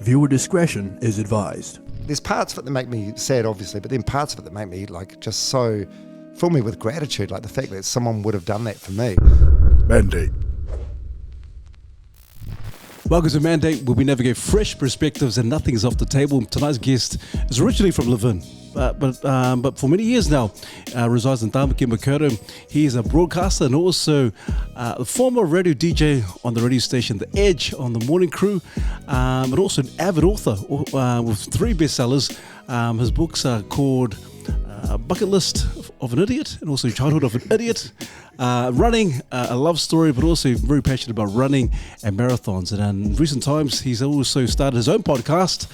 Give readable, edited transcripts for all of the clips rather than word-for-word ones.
Viewer discretion is advised. There's parts of it that make me sad, obviously, but then parts of it that make me just so fill me with gratitude, like the fact that someone would have done that for me. Mandate. Welcome to Mandate, where we navigate fresh perspectives and nothing is off the table. Tonight's guest is originally from Levin, but for many years now resides in Tamaki Makaurau. He is a broadcaster and also a former radio DJ on the radio station The Edge on the Morning Crew, and also an avid author with 3 bestsellers. His books are called Bucket List of an Idiot and also Childhood of an Idiot. Running, a love story, but also very passionate about running and marathons. And in recent times, he's also started his own podcast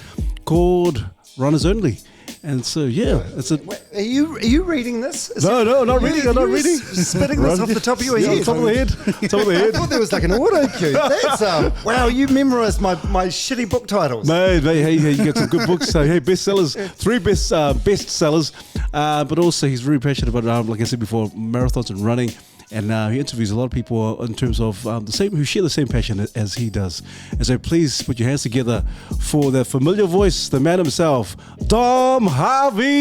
called Runners Only. And so, yeah, it's a. Wait, are you reading this? No, not reading. I'm not reading. Spitting this off the top of your head. Top of the head. Top of the head. I thought there was like an auto cue. That's wow. You memorised my shitty book titles. Mate, hey, you get some good books. So, hey, bestsellers, 3 bestsellers. But also, he's very passionate about, like I said before, marathons and running. And he interviews a lot of people in terms of who share the same passion as he does. And so please put your hands together for the familiar voice, the man himself, Dom Harvey.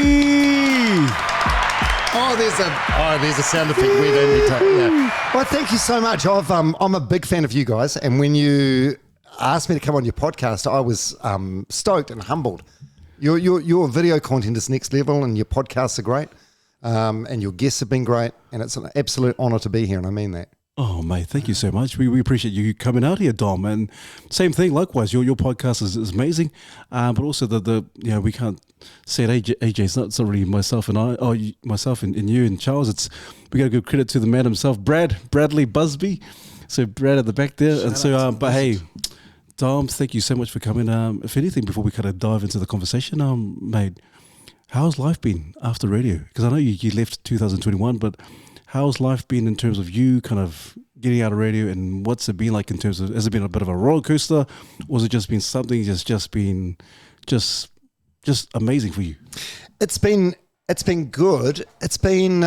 There's a sound effect we don't need to. Yeah. Well, thank you so much. I'm a big fan of you guys, and when you asked me to come on your podcast, I was stoked and humbled. Your video content is next level, and your podcasts are great. And your guests have been great, and it's an absolute honour to be here, and I mean that. Oh, mate, thank you so much. We appreciate you coming out here, Dom. And same thing, likewise, your podcast is amazing. But also we can't say it, AJ, it's not really myself and myself and you and Charles. We got to give credit to the man himself, Bradley Busby. So Brad at the back there. But hey, Dom, thank you so much for coming. If anything, before we kind of dive into the conversation, mate, how's life been after radio? Because I know you left 2021, but how's life been in terms of you kind of getting out of radio, and what's it been like in terms of, has it been a bit of a roller coaster, or has it just been something just been amazing for you? It's been good. It's been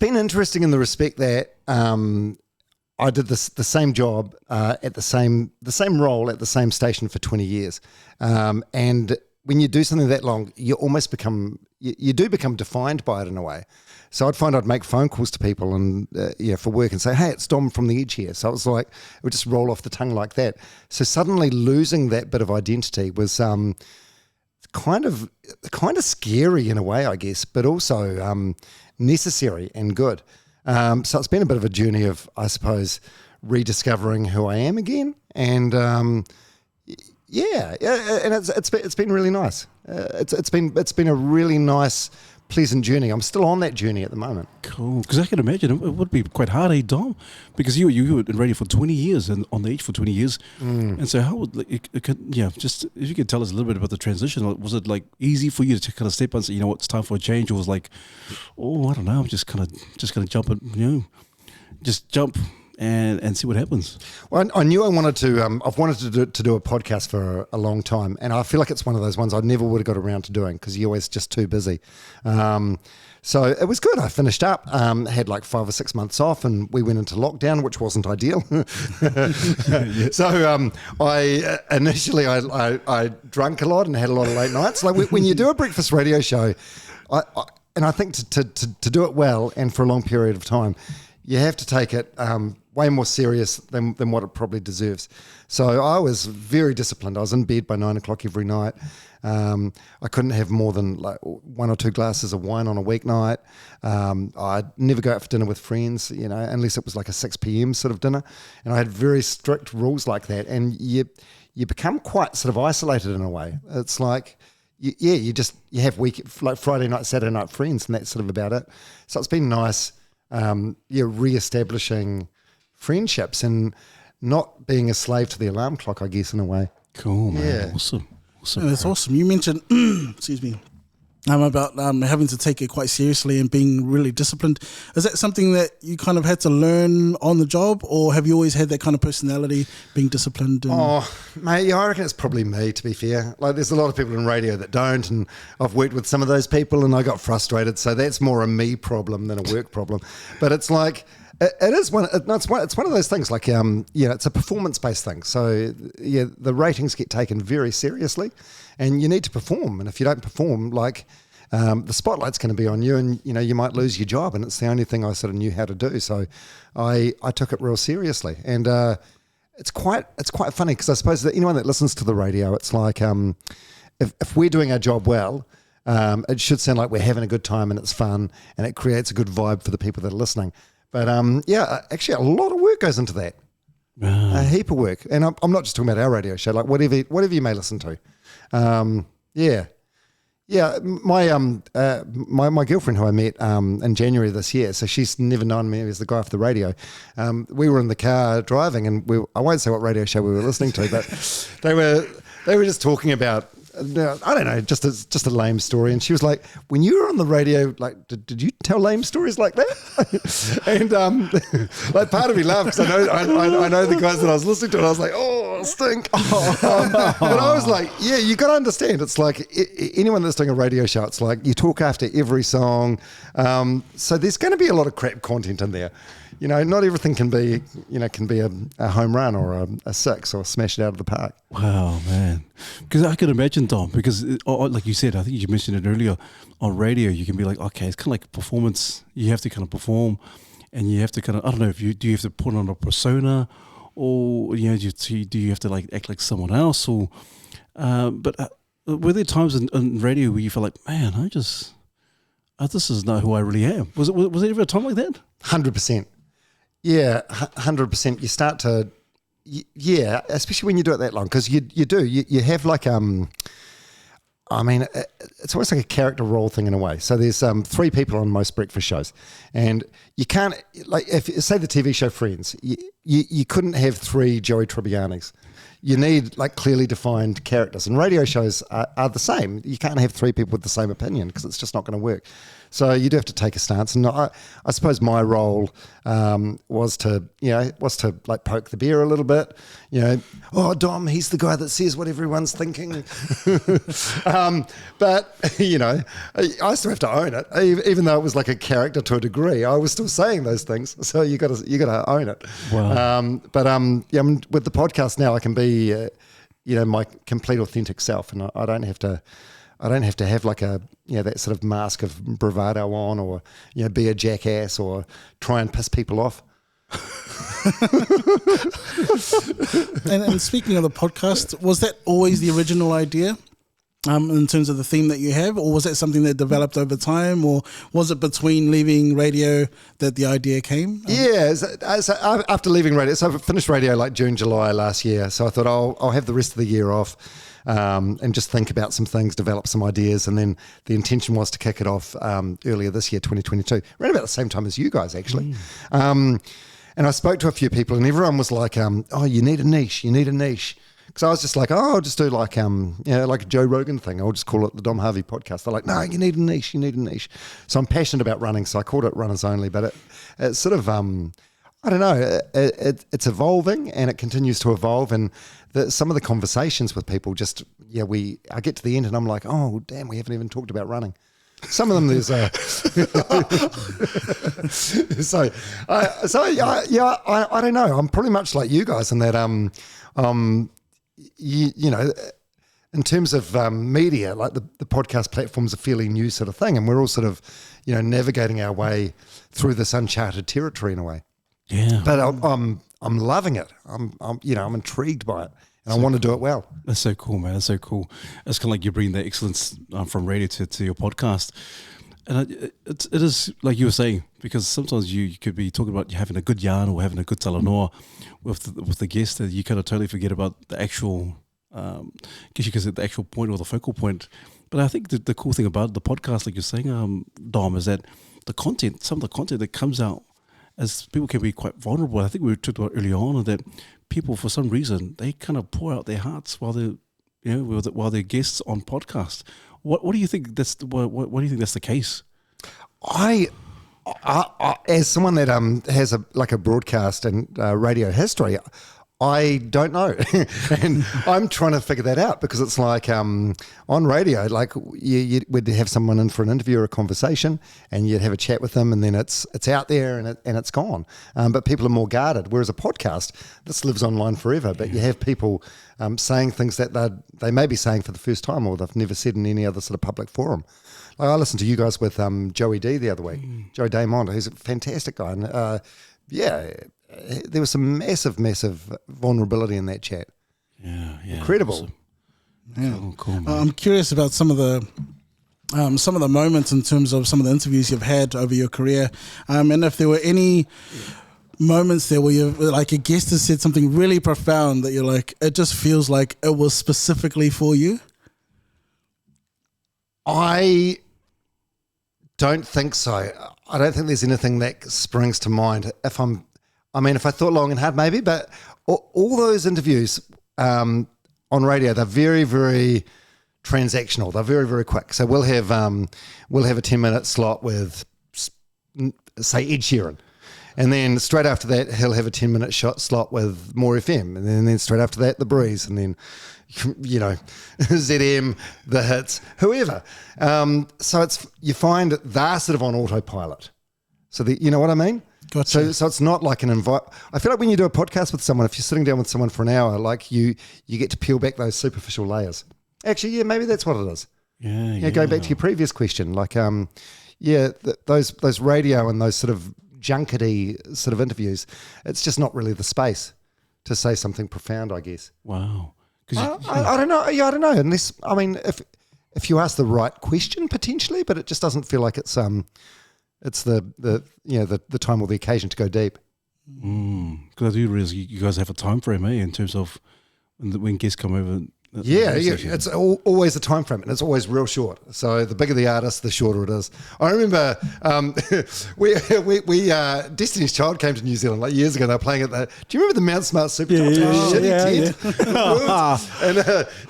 interesting in the respect that I did the same job at the same role at the same station for 20 years, and when you do something that long, you almost become defined by it in a way. So I'd make phone calls to people and for work and say, hey, it's Dom from The Edge here. So it was like, it would just roll off the tongue like that. So suddenly losing that bit of identity was kind of scary in a way, I guess, but also necessary and good. So it's been a bit of a journey of, I suppose, rediscovering who I am again, and and it's been really nice. It's been a really nice, pleasant journey. I'm still on that journey at the moment. Cool, because I can imagine it would be quite hard, Dom? Because you were in radio for 20 years and on The Edge for 20 years, and so how would just if you could tell us a little bit about the transition. Was it like easy for you to kind of step and say, you know what, it's time for a change, or was like, oh, I don't know, I'm just gonna jump it, just jump and see what happens? Well, I knew I wanted to. I've wanted to do a podcast for a long time, and I feel like it's one of those ones I never would have got around to doing because you're always just too busy. So it was good. I finished up, had like 5 or 6 months off, and we went into lockdown, which wasn't ideal. So I initially drank a lot and had a lot of late nights. Like when you do a breakfast radio show, I think to do it well and for a long period of time, you have to take it way more serious than what it probably deserves. So I was very disciplined. I was in bed by 9 o'clock every night. I couldn't have more than like 1 or 2 glasses of wine on a weeknight. I'd never go out for dinner with friends, unless it was like a 6 p.m. sort of dinner. And I had very strict rules like that. And you become quite sort of isolated in a way. It's like, you have like Friday night, Saturday night friends, and that's sort of about it. So it's been nice. Re-establishing friendships and not being a slave to the alarm clock, I guess, in a way. Cool, man. Yeah. Awesome. Yeah, that's awesome. You mentioned, excuse me, about having to take it quite seriously and being really disciplined. Is that something that you kind of had to learn on the job, or have you always had that kind of personality, being disciplined? Mate, I reckon it's probably me, to be fair. Like, there's a lot of people in radio that don't, and I've worked with some of those people and I got frustrated, so that's more a me problem than a work problem. But it's like, It is one. No, it's one of those things. Like, it's a performance-based thing. So, yeah, the ratings get taken very seriously, and you need to perform. And if you don't perform, like, the spotlight's going to be on you, and you might lose your job. And it's the only thing I sort of knew how to do. So, I took it real seriously, and it's quite funny because I suppose that anyone that listens to the radio, it's like if we're doing our job well. It should sound like we're having a good time and it's fun and it creates a good vibe for the people that are listening. But actually a lot of work goes into that. A heap of work. And I'm not just talking about our radio show, like whatever you may listen to. My girlfriend who I met in January this year, so she's never known me as the guy for the radio. We were in the car driving, and I won't say what radio show we were listening to, but they were just talking about, I don't know, just a lame story. And she was like, when you were on the radio, like, did you tell lame stories like that? And like part of me laughed because I know the guys that I was listening to, and I was like, oh, stink. But I was like, yeah, you got to understand. It's like anyone that's doing a radio show, it's like you talk after every song. So there's going to be a lot of crap content in there. Not everything can be a home run or a six or smash it out of the park. Wow, man. Because I can imagine, Dom, because like you said, I think you mentioned it earlier, on radio, you can be like, okay, it's kind of like performance. You have to kind of perform, and you have to kind of, I don't know, do you have to put on a persona, or, do you have to like act like someone else, or, but were there times in radio where you feel like, man, this is not who I really am? Was there ever a time like that? 100%. Yeah, 100%. You start to, especially when you do it that long, because you have like, it's almost like a character role thing in a way. So there's 3 people on most breakfast shows, and you can't, like, if say the TV show Friends, you couldn't have 3 Joey Tribbianis. You need like clearly defined characters, and radio shows are the same. You can't have 3 people with the same opinion because it's just not going to work. So you do have to take a stance, and I suppose my role was to like poke the bear a little bit. Oh, Dom, he's the guy that says what everyone's thinking. But I still have to own it, even though it was like a character to a degree. I was still saying those things, so you got to own it. Wow. With the podcast now, I can be my complete authentic self, and I don't have to. I don't have to have like a that sort of mask of bravado on, or be a jackass or try and piss people off. And speaking of the podcast, was that always the original idea in terms of the theme that you have, or was that something that developed over time, or was it between leaving radio that the idea came? So after leaving radio, so I finished radio like June, July last year. So I thought I'll have the rest of the year off. And just think about some things, develop some ideas, and then the intention was to kick it off earlier this year, 2022, around about the same time as you guys, actually. And I spoke to a few people, and everyone was like, "Oh, you need a niche. Because I was just like, "Oh, I'll just do like like a Joe Rogan thing. I'll just call it the Dom Harvey podcast." They're like, "No, you need a niche. So I'm passionate about running, so I called it Runners Only. But it's sort of I don't know. It's evolving, and it continues to evolve. And some of the conversations with people, I get to the end, and I'm like, oh damn, we haven't even talked about running. Some of them there's I don't know. I'm pretty much like you guys in that in terms of media, like the podcast platform's a fairly new sort of thing, and we're all sort of navigating our way through this uncharted territory in a way. Yeah, but I'm loving it. I'm intrigued by it, and I want to do it well. That's so cool, man. That's so cool. It's kind of like you bring that excellence from radio to your podcast, and it is like you were saying, because sometimes you could be talking about having a good yarn or having a good talanoa with the guest, that you kind of totally forget about the actual, I guess you could say the actual point or the focal point. But I think the cool thing about the podcast, like you're saying, Dom, is that some of the content that comes out, as people can be quite vulnerable. I think we talked about earlier on that people, for some reason, they kind of pour out their hearts while they're guests on podcast. What do you think? What do you think that's the case? I as someone that has a broadcast and radio history, I don't know. And I'm trying to figure that out because it's like on radio, like you would have someone in for an interview or a conversation and you'd have a chat with them and then it's out there and it's gone. But people are more guarded. Whereas a podcast, this lives online forever, but you have people saying things that they may be saying for the first time or they've never said in any other sort of public forum. Like I listened to you guys with Joey D the other week, Joey Damond, who's a fantastic guy. And there was some massive vulnerability in that chat. Yeah. Incredible. Awesome. Yeah. Cool, man. I'm curious about some of the moments in terms of some of the interviews you've had over your career, and if there were any moments there where you like a guest has said something really profound that you're like, it just feels like it was specifically for you. I don't think so. I don't think there's anything that springs to mind. If I thought long and hard, maybe, but all those interviews on radio, they're very, very transactional. They're very, very quick. So we'll have a 10-minute slot with, say, Ed Sheeran. And then straight after that, he'll have a 10-minute slot with More FM. And then straight after that, The Breeze. And then, ZM, The Hits, whoever. So you find they're sort of on autopilot. So you know what I mean? Gotcha. So it's not like an invite. I feel like when you do a podcast with someone, if you're sitting down with someone for an hour, like you get to peel back those superficial layers. Actually, yeah, maybe that's what it is. Yeah. Going back to your previous question, like, those radio and those sort of junkety sort of interviews, it's just not really the space to say something profound, I guess. Wow. I don't know. Yeah, I don't know. Unless, I mean, if you ask the right question, potentially, but it just doesn't feel like it's the time or the occasion to go deep. Because I do realize you guys have a time frame, in terms of when guests come over. Yeah, it's always a time frame, and it's always real short. So the bigger the artist, the shorter it is. I remember we Destiny's Child came to New Zealand like years ago. They were playing at the. Do you remember the Mount Smart Supercomputer? And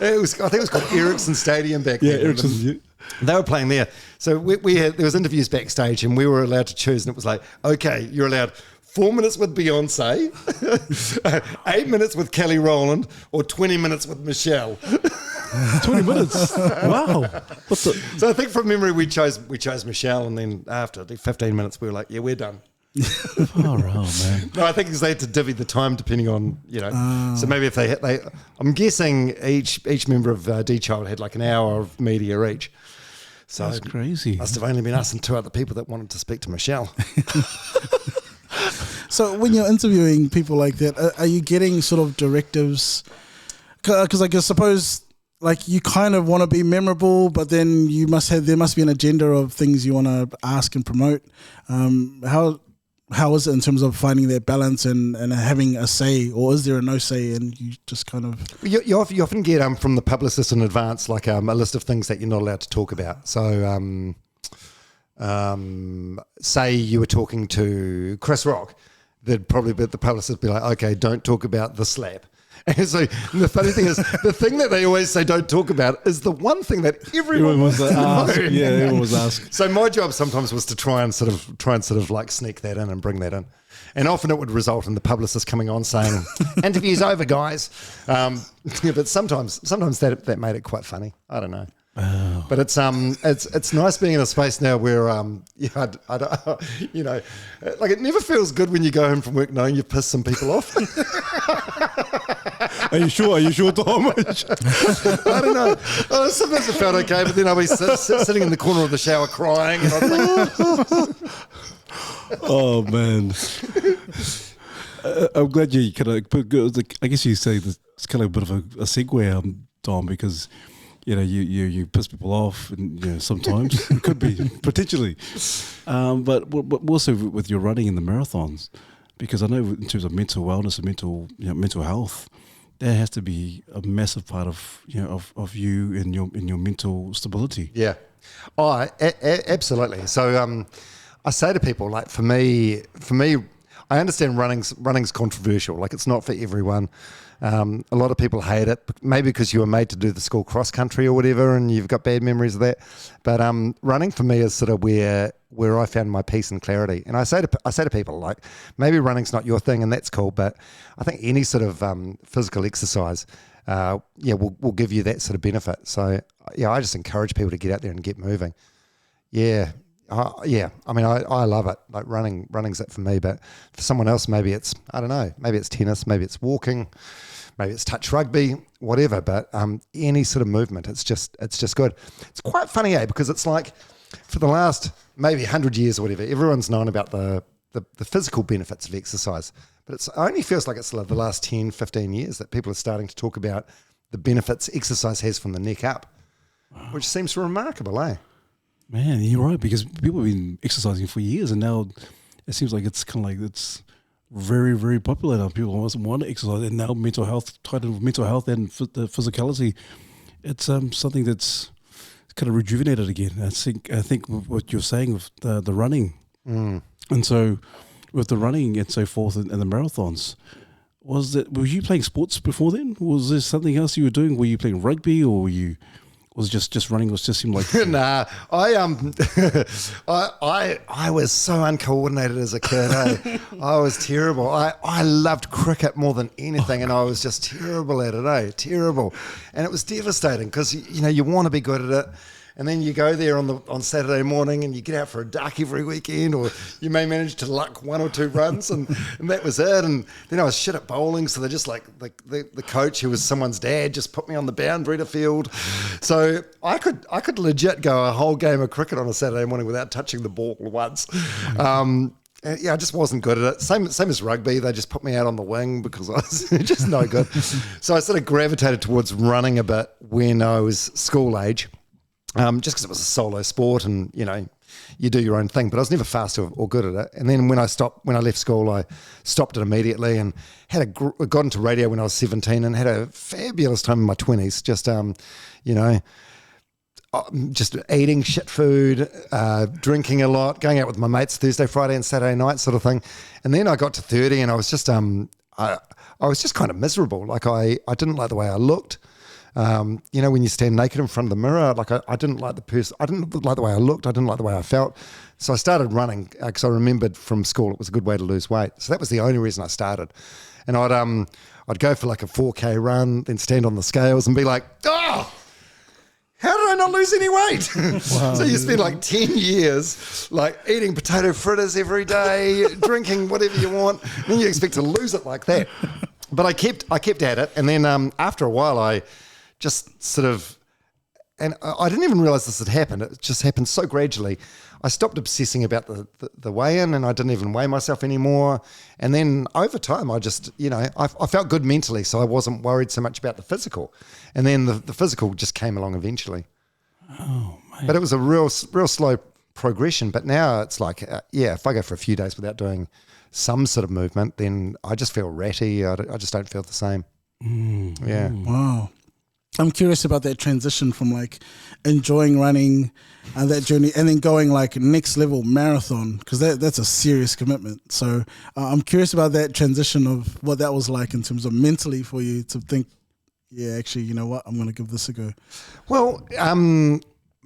it was, I think it was called Ericsson Stadium back then. Yeah, Ericsson. They were playing there. So there was interviews backstage, and we were allowed to choose, and it was like, okay, you're allowed 4 minutes with Beyonce, 8 minutes with Kelly Rowland, or 20 minutes with Michelle. 20 minutes. Wow. So I think from memory we chose Michelle, and then after the 15 minutes we were like, yeah, we're done. Oh, man. No, I think because they had to divvy the time depending on, so maybe if they I'm guessing each member of D Child had like an hour of media each. So that's crazy. Must have only been us and two other people that wanted to speak to Michelle. So when you're interviewing people like that, are you getting sort of directives? Because I suppose like you kind of want to be memorable, but then there must be an agenda of things you want to ask and promote. How is it in terms of finding that balance and having a say, or is there a no say and you just kind of... You often get from the publicist in advance like a list of things that you're not allowed to talk about. So say you were talking to Chris Rock, the publicist would be like, okay, don't talk about the slap. And so the funny thing is, the thing that they always say don't talk about is the one thing that everyone wants to know. Yeah, everyone was asked. So my job sometimes was to try and sort of like sneak that in and bring that in. And often it would result in the publicist coming on saying, interview's over, guys. But sometimes that made it quite funny. I don't know. Oh. But it's nice being in a space now where I don't, like it never feels good when you go home from work knowing you've pissed some people off. Are you sure, Tom? I don't know. Sometimes it felt okay, but then I'll be sitting in the corner of the shower crying, and I'm like, oh man. I'm glad you kind of. I guess you say this, it's kind of a bit of a segue, Tom, because. You piss people off, and sometimes it could be potentially, but also with your running in the marathons, because I know in terms of mental wellness and mental health, there has to be a massive part of of you and your mental stability. Yeah, absolutely. So I say to people, like for me, I understand running's controversial. Like it's not for everyone. A lot of people hate it, maybe because you were made to do the school cross country or whatever, and you've got bad memories of that. But running for me is sort of where I found my peace and clarity. And I say to people, like, maybe running's not your thing, and that's cool. But I think any sort of physical exercise, will give you that sort of benefit. So I just encourage people to get out there and get moving. Yeah. I mean, I love it. Like running's it for me, but for someone else, maybe it's, I don't know, maybe it's tennis, maybe it's walking, maybe it's touch rugby, whatever. But any sort of movement, it's just good. It's quite funny, because it's like for the last maybe 100 years or whatever, everyone's known about the physical benefits of exercise. But it only feels like it's the last 10, 15 years that people are starting to talk about the benefits exercise has from the neck up, which seems remarkable, eh? Man, you're right, because people have been exercising for years, and now it seems like it's kind of like it's very, very popular now. People want to exercise, and now mental health, tied in with mental health and the physicality, it's something that's kind of rejuvenated again. I think what you're saying with the running, and so with the running and so forth and the marathons, were you playing sports before then? Was there something else you were doing? Were you playing rugby, or was just running? Was just seemed like nah. I was so uncoordinated as a kid. I was terrible. I loved cricket more than anything, and I was just terrible at it. Terrible, and it was devastating because you want to be good at it. And then you go there on Saturday morning and you get out for a duck every weekend, or you may manage to luck 1 or 2 runs, and that was it. And then I was shit at bowling, so they just like the coach, who was someone's dad, just put me on the boundary to field. So I could legit go a whole game of cricket on a Saturday morning without touching the ball once. I just wasn't good at it. Same as rugby. They just put me out on the wing because I was just no good. So I sort of gravitated towards running a bit when I was school age. Just because it was a solo sport, and you do your own thing, but I was never fast or good at it. And then when I left school, I stopped it immediately and got into radio when I was 17 and had a fabulous time in my 20s. Just eating shit food, drinking a lot, going out with my mates Thursday, Friday, and Saturday night, sort of thing. And then I got to 30, and I was just I was just kind of miserable. Like I didn't like the way I looked. When you stand naked in front of the mirror, like I didn't like the person. I didn't like the way I looked. I didn't like the way I felt. So I started running because I remembered from school it was a good way to lose weight. So that was the only reason I started. And I'd go for like a 4K run, then stand on the scales and be like, oh, how did I not lose any weight? Wow. So you spend like 10 years like eating potato fritters every day, drinking whatever you want, and then you expect to lose it like that. But I kept at it, and then after a while I just sort of, and I didn't even realize this had happened. It just happened so gradually. I stopped obsessing about the weigh-in, and I didn't even weigh myself anymore. And then over time, I just, I felt good mentally, so I wasn't worried so much about the physical. And then the physical just came along eventually. Oh, man. But it was a real slow progression. But now it's like, if I go for a few days without doing some sort of movement, then I just feel ratty. I just don't feel the same. Yeah. Wow. I'm curious about that transition from like enjoying running and that journey, and then going like next level marathon, because that's a serious commitment. So I'm curious about that transition of what that was like in terms of mentally for you to think, yeah, actually, you know what, I'm going to give this a go. Well,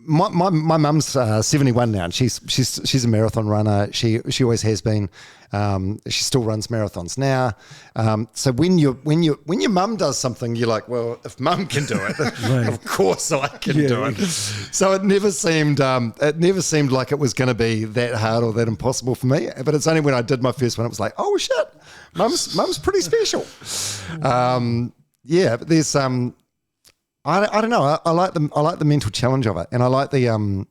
my mum's 71 now, and she's a marathon runner. She always has been. She still runs marathons now. So when your mum does something, you're like, well, if mum can do it, right, of course I can do it. So it never seemed like it was going to be that hard or that impossible for me. But it's only when I did my first one, it was like, oh shit, mum's pretty special. But there's I don't know. I like the mental challenge of it, and I like the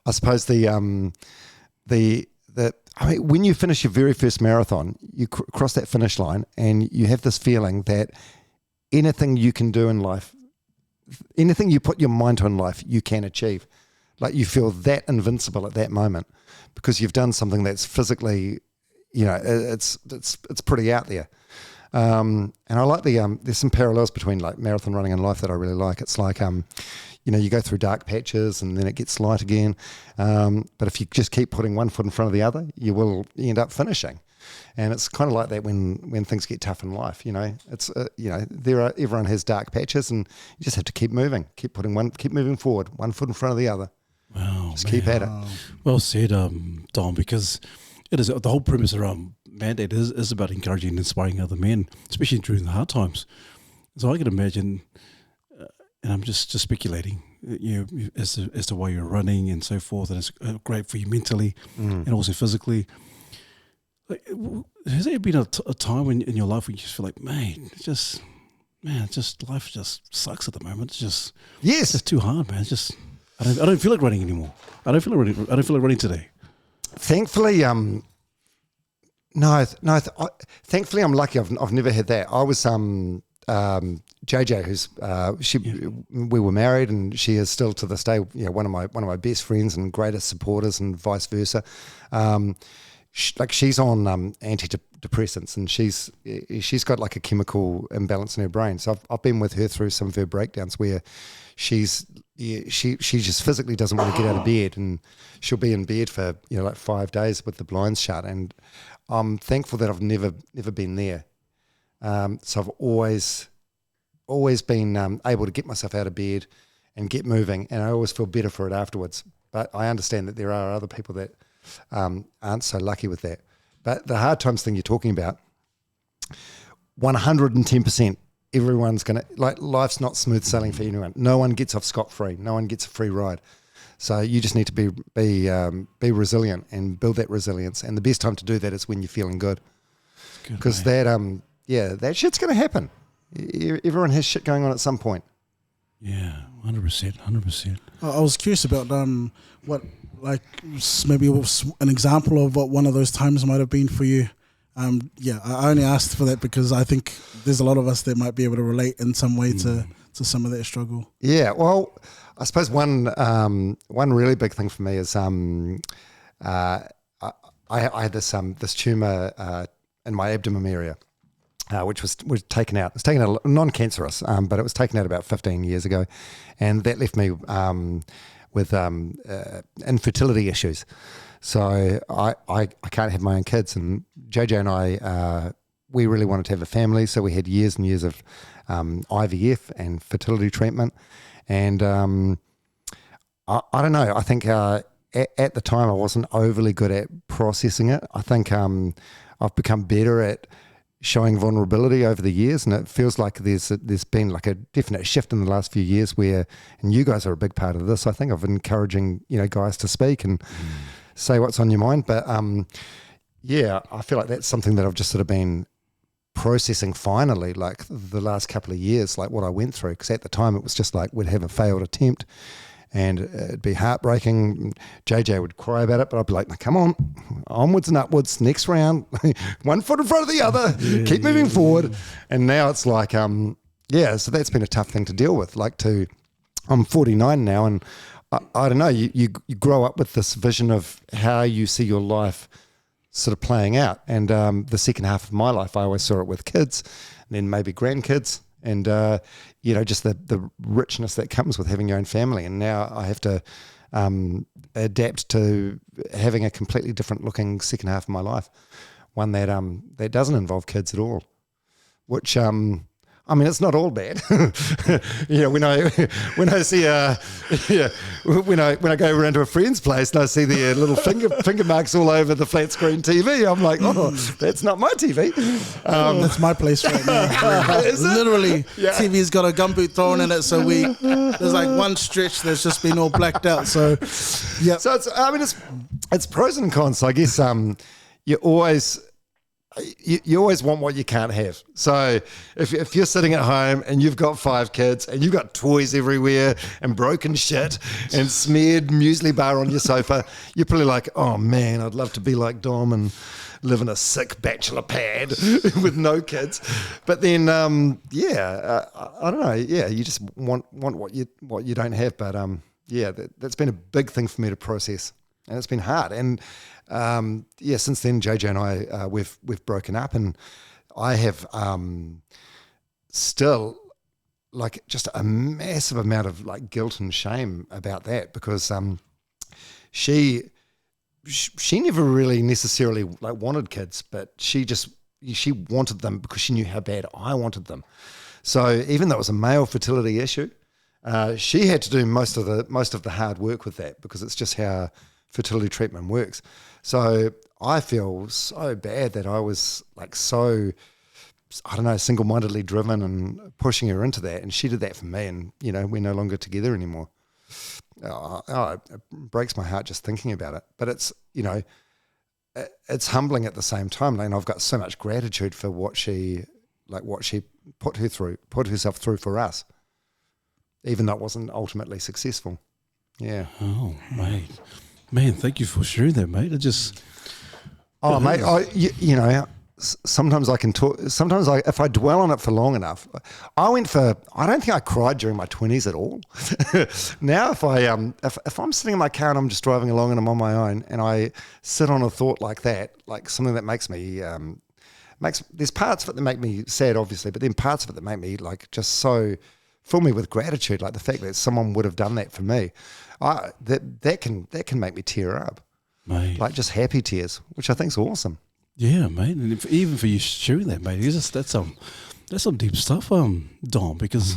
I suppose when you finish your very first marathon, you cross that finish line, and you have this feeling that anything you can do in life, anything you put your mind to in life, you can achieve. Like you feel that invincible at that moment because you've done something that's physically, it's pretty out there. And I like there's some parallels between like marathon running and life that I really like. It's like, you go through dark patches and then it gets light again. But if you just keep putting one foot in front of the other, you will end up finishing. And it's kind of like that when things get tough in life, it's, everyone has dark patches, and you just have to keep moving, keep moving forward, one foot in front of the other. Wow, just keep at it. Well said, Dom, because it is the whole premise around Mandate is about encouraging and inspiring other men, especially during the hard times. So I can imagine, and I'm just speculating, as to why you're running and so forth, and it's great for you mentally and also physically. Like, has there been a time in your life where you just feel like, life just sucks at the moment? It's just too hard, man. It's just I don't feel like running anymore. I don't feel like running today. Thankfully, thankfully I'm lucky. I've never had that. I was JJ, we were married, and she is still to this day, one of my best friends and greatest supporters, and vice versa. She's on antidepressants, and she's got like a chemical imbalance in her brain. So I've been with her through some of her breakdowns where she just physically doesn't want to get out of bed, and she'll be in bed for 5 days with the blinds shut. And I'm thankful that I've never been there. So I've always been able to get myself out of bed and get moving, and I always feel better for it afterwards. But I understand that there are other people that aren't so lucky with that. But the hard times thing you're talking about, 110%, everyone's going to, life's not smooth sailing for anyone. No one gets off scot-free. No one gets a free ride. So you just need to be resilient and build that resilience. And the best time to do that is when you're feeling good. Because that shit's going to happen. Everyone has shit going on at some point. Yeah, 100%. I was curious about what, maybe an example of what one of those times might have been for you. I only asked for that because I think there's a lot of us that might be able to relate in some way to some of that struggle. Yeah, well, I suppose one really big thing for me is I had this tumor in my abdomen area, which was taken out. It was taken out non-cancerous, but it was taken out about 15 years ago, and that left me with infertility issues. So I can't have my own kids, and JJ and I we really wanted to have a family, so we had years and years of IVF and fertility treatment, and I don't know. I think at the time I wasn't overly good at processing it. I think I've become better at showing vulnerability over the years, and it feels like there's been like a definite shift in the last few years where, and you guys are a big part of this, I think, of encouraging guys to speak and say what's on your mind. But I feel like that's something that I've just sort of been processing finally, like the last couple of years, like what I went through, because at the time it was just like we'd have a failed attempt and it'd be heartbreaking. JJ would cry about it, but I'd be like, come on, onwards and upwards, next round, one foot in front of the other, keep moving forward. And now it's like, so that's been a tough thing to deal with. I'm 49 now, and I don't know, you grow up with this vision of how you see your life sort of playing out. And the second half of my life, I always saw it with kids, and then maybe grandkids, and just the richness that comes with having your own family. And now I have to adapt to having a completely different looking second half of my life, one that doesn't involve kids at all, which it's not all bad. When I see when I go around to a friend's place and I see their little finger marks all over the flat screen TV, I'm like, oh, that's not my TV. That's my place right now. Literally, TV's got a gumboot thrown in it, so there's like one stretch that's just been all blacked out. So, yeah. So it's pros and cons. So I guess you always want what you can't have. So if you're sitting at home and you've got 5 kids and you've got toys everywhere and broken shit and smeared muesli bar on your sofa, you're probably like, oh man, I'd love to be like Dom and live in a sick bachelor pad with no kids. But then, I don't know. Yeah, you just want what you don't have. But that's been a big thing for me to process, and it's been hard. And since then, JJ and I, we've broken up, and I have still like just a massive amount of like guilt and shame about that, because she she never really necessarily like wanted kids, but she wanted them because she knew how bad I wanted them. So even though it was a male fertility issue, she had to do most of the hard work with that because it's just how fertility treatment works. So I feel so bad that I was like so, I don't know, single-mindedly driven and pushing her into that, and she did that for me, and we're no longer together anymore. It breaks my heart just thinking about it, but it's it's humbling at the same time. And I've got so much gratitude for what she put herself through for us, even though it wasn't ultimately successful. Yeah. Oh, mate. Man, thank you for sharing that, mate. Mate, sometimes I can talk. Sometimes if I dwell on it for long enough, I don't think I cried during my 20s at all. Now, if I'm sitting in my car and I'm just driving along and I'm on my own and I sit on a thought like that, like something that makes me, there's parts of it that make me sad, obviously, but then parts of it that make me like just so fill me with gratitude, like the fact that someone would have done that for me. That can make me tear up, mate. Like just happy tears, which I think is awesome. Yeah, mate, and even for you sharing that, mate, that's some deep stuff, Dom. Because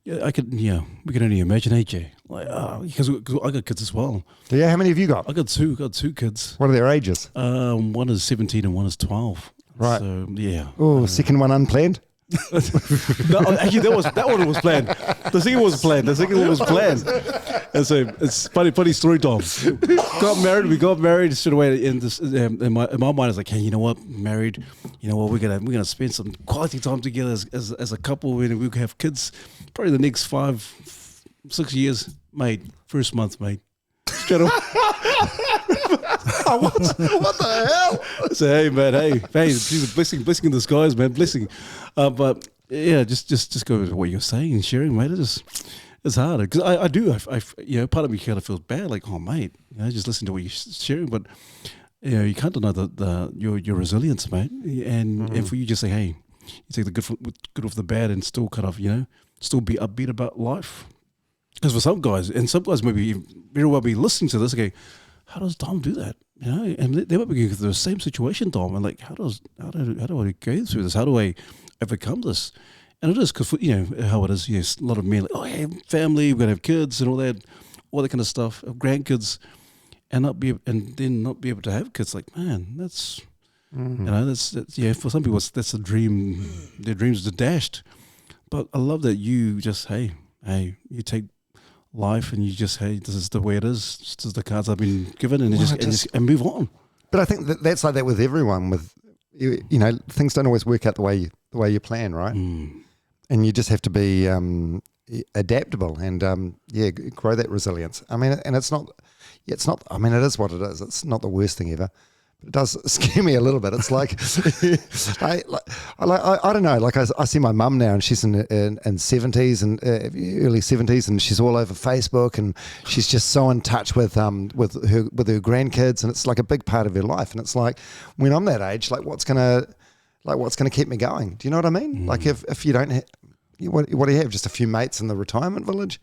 we can only imagine, AJ, like because I got kids as well. Yeah, how many have you got? I got two kids. What are their ages? One is 17 and one is 12. Right. So yeah. Oh, second one unplanned. No, actually, that one was planned. The second one was planned. And so it's funny story, Tom. We got married straight away. In my mind, it's like, hey, you know what? Married, you know what? We're gonna spend some quality time together as a couple, and we could have kids. Probably the next 5-6 years, mate. First month, mate. Straight away. What the hell? So hey, man, hey, please, blessing in disguise, man, blessing. But yeah, just go with what you're saying and sharing, mate. It's hard because I do. Part of me kind of feels bad, like, oh, mate, just listen to what you're sharing, but you can't deny your resilience, mate. And for you, just say, hey, you take the good off the bad, and still kind of still be upbeat about life. Because for some guys maybe very well be listening to this, okay, how does Dom do that? And they might be going through the same situation, Dom, and like, how do I go through this? How do I overcome this? And it is because how it is. Yes, a lot of men like, oh, hey, family, we're gonna have kids and all that kind of stuff, grandkids, and not be able to have kids. Like, man, that's that's for some people that's a dream. Their dreams are dashed. But I love that you just hey, you take life and you just, hey, this is the way it is. This is the cards I've been given, and and move on. But I think that's like that with everyone. With things don't always work out the way you plan, right? And you just have to be adaptable and grow that resilience. I mean, and it's not. I mean, it is what it is. It's not the worst thing ever. But it does scare me a little bit. It's like, I don't know. Like I see my mum now, and she's in 70s and early 70s, and she's all over Facebook, and she's just so in touch with her grandkids, and it's like a big part of her life. And it's like, when I'm that age, what's gonna keep me going? Do you know what I mean? Like if you don't, what do you have? Just a few mates in the retirement village?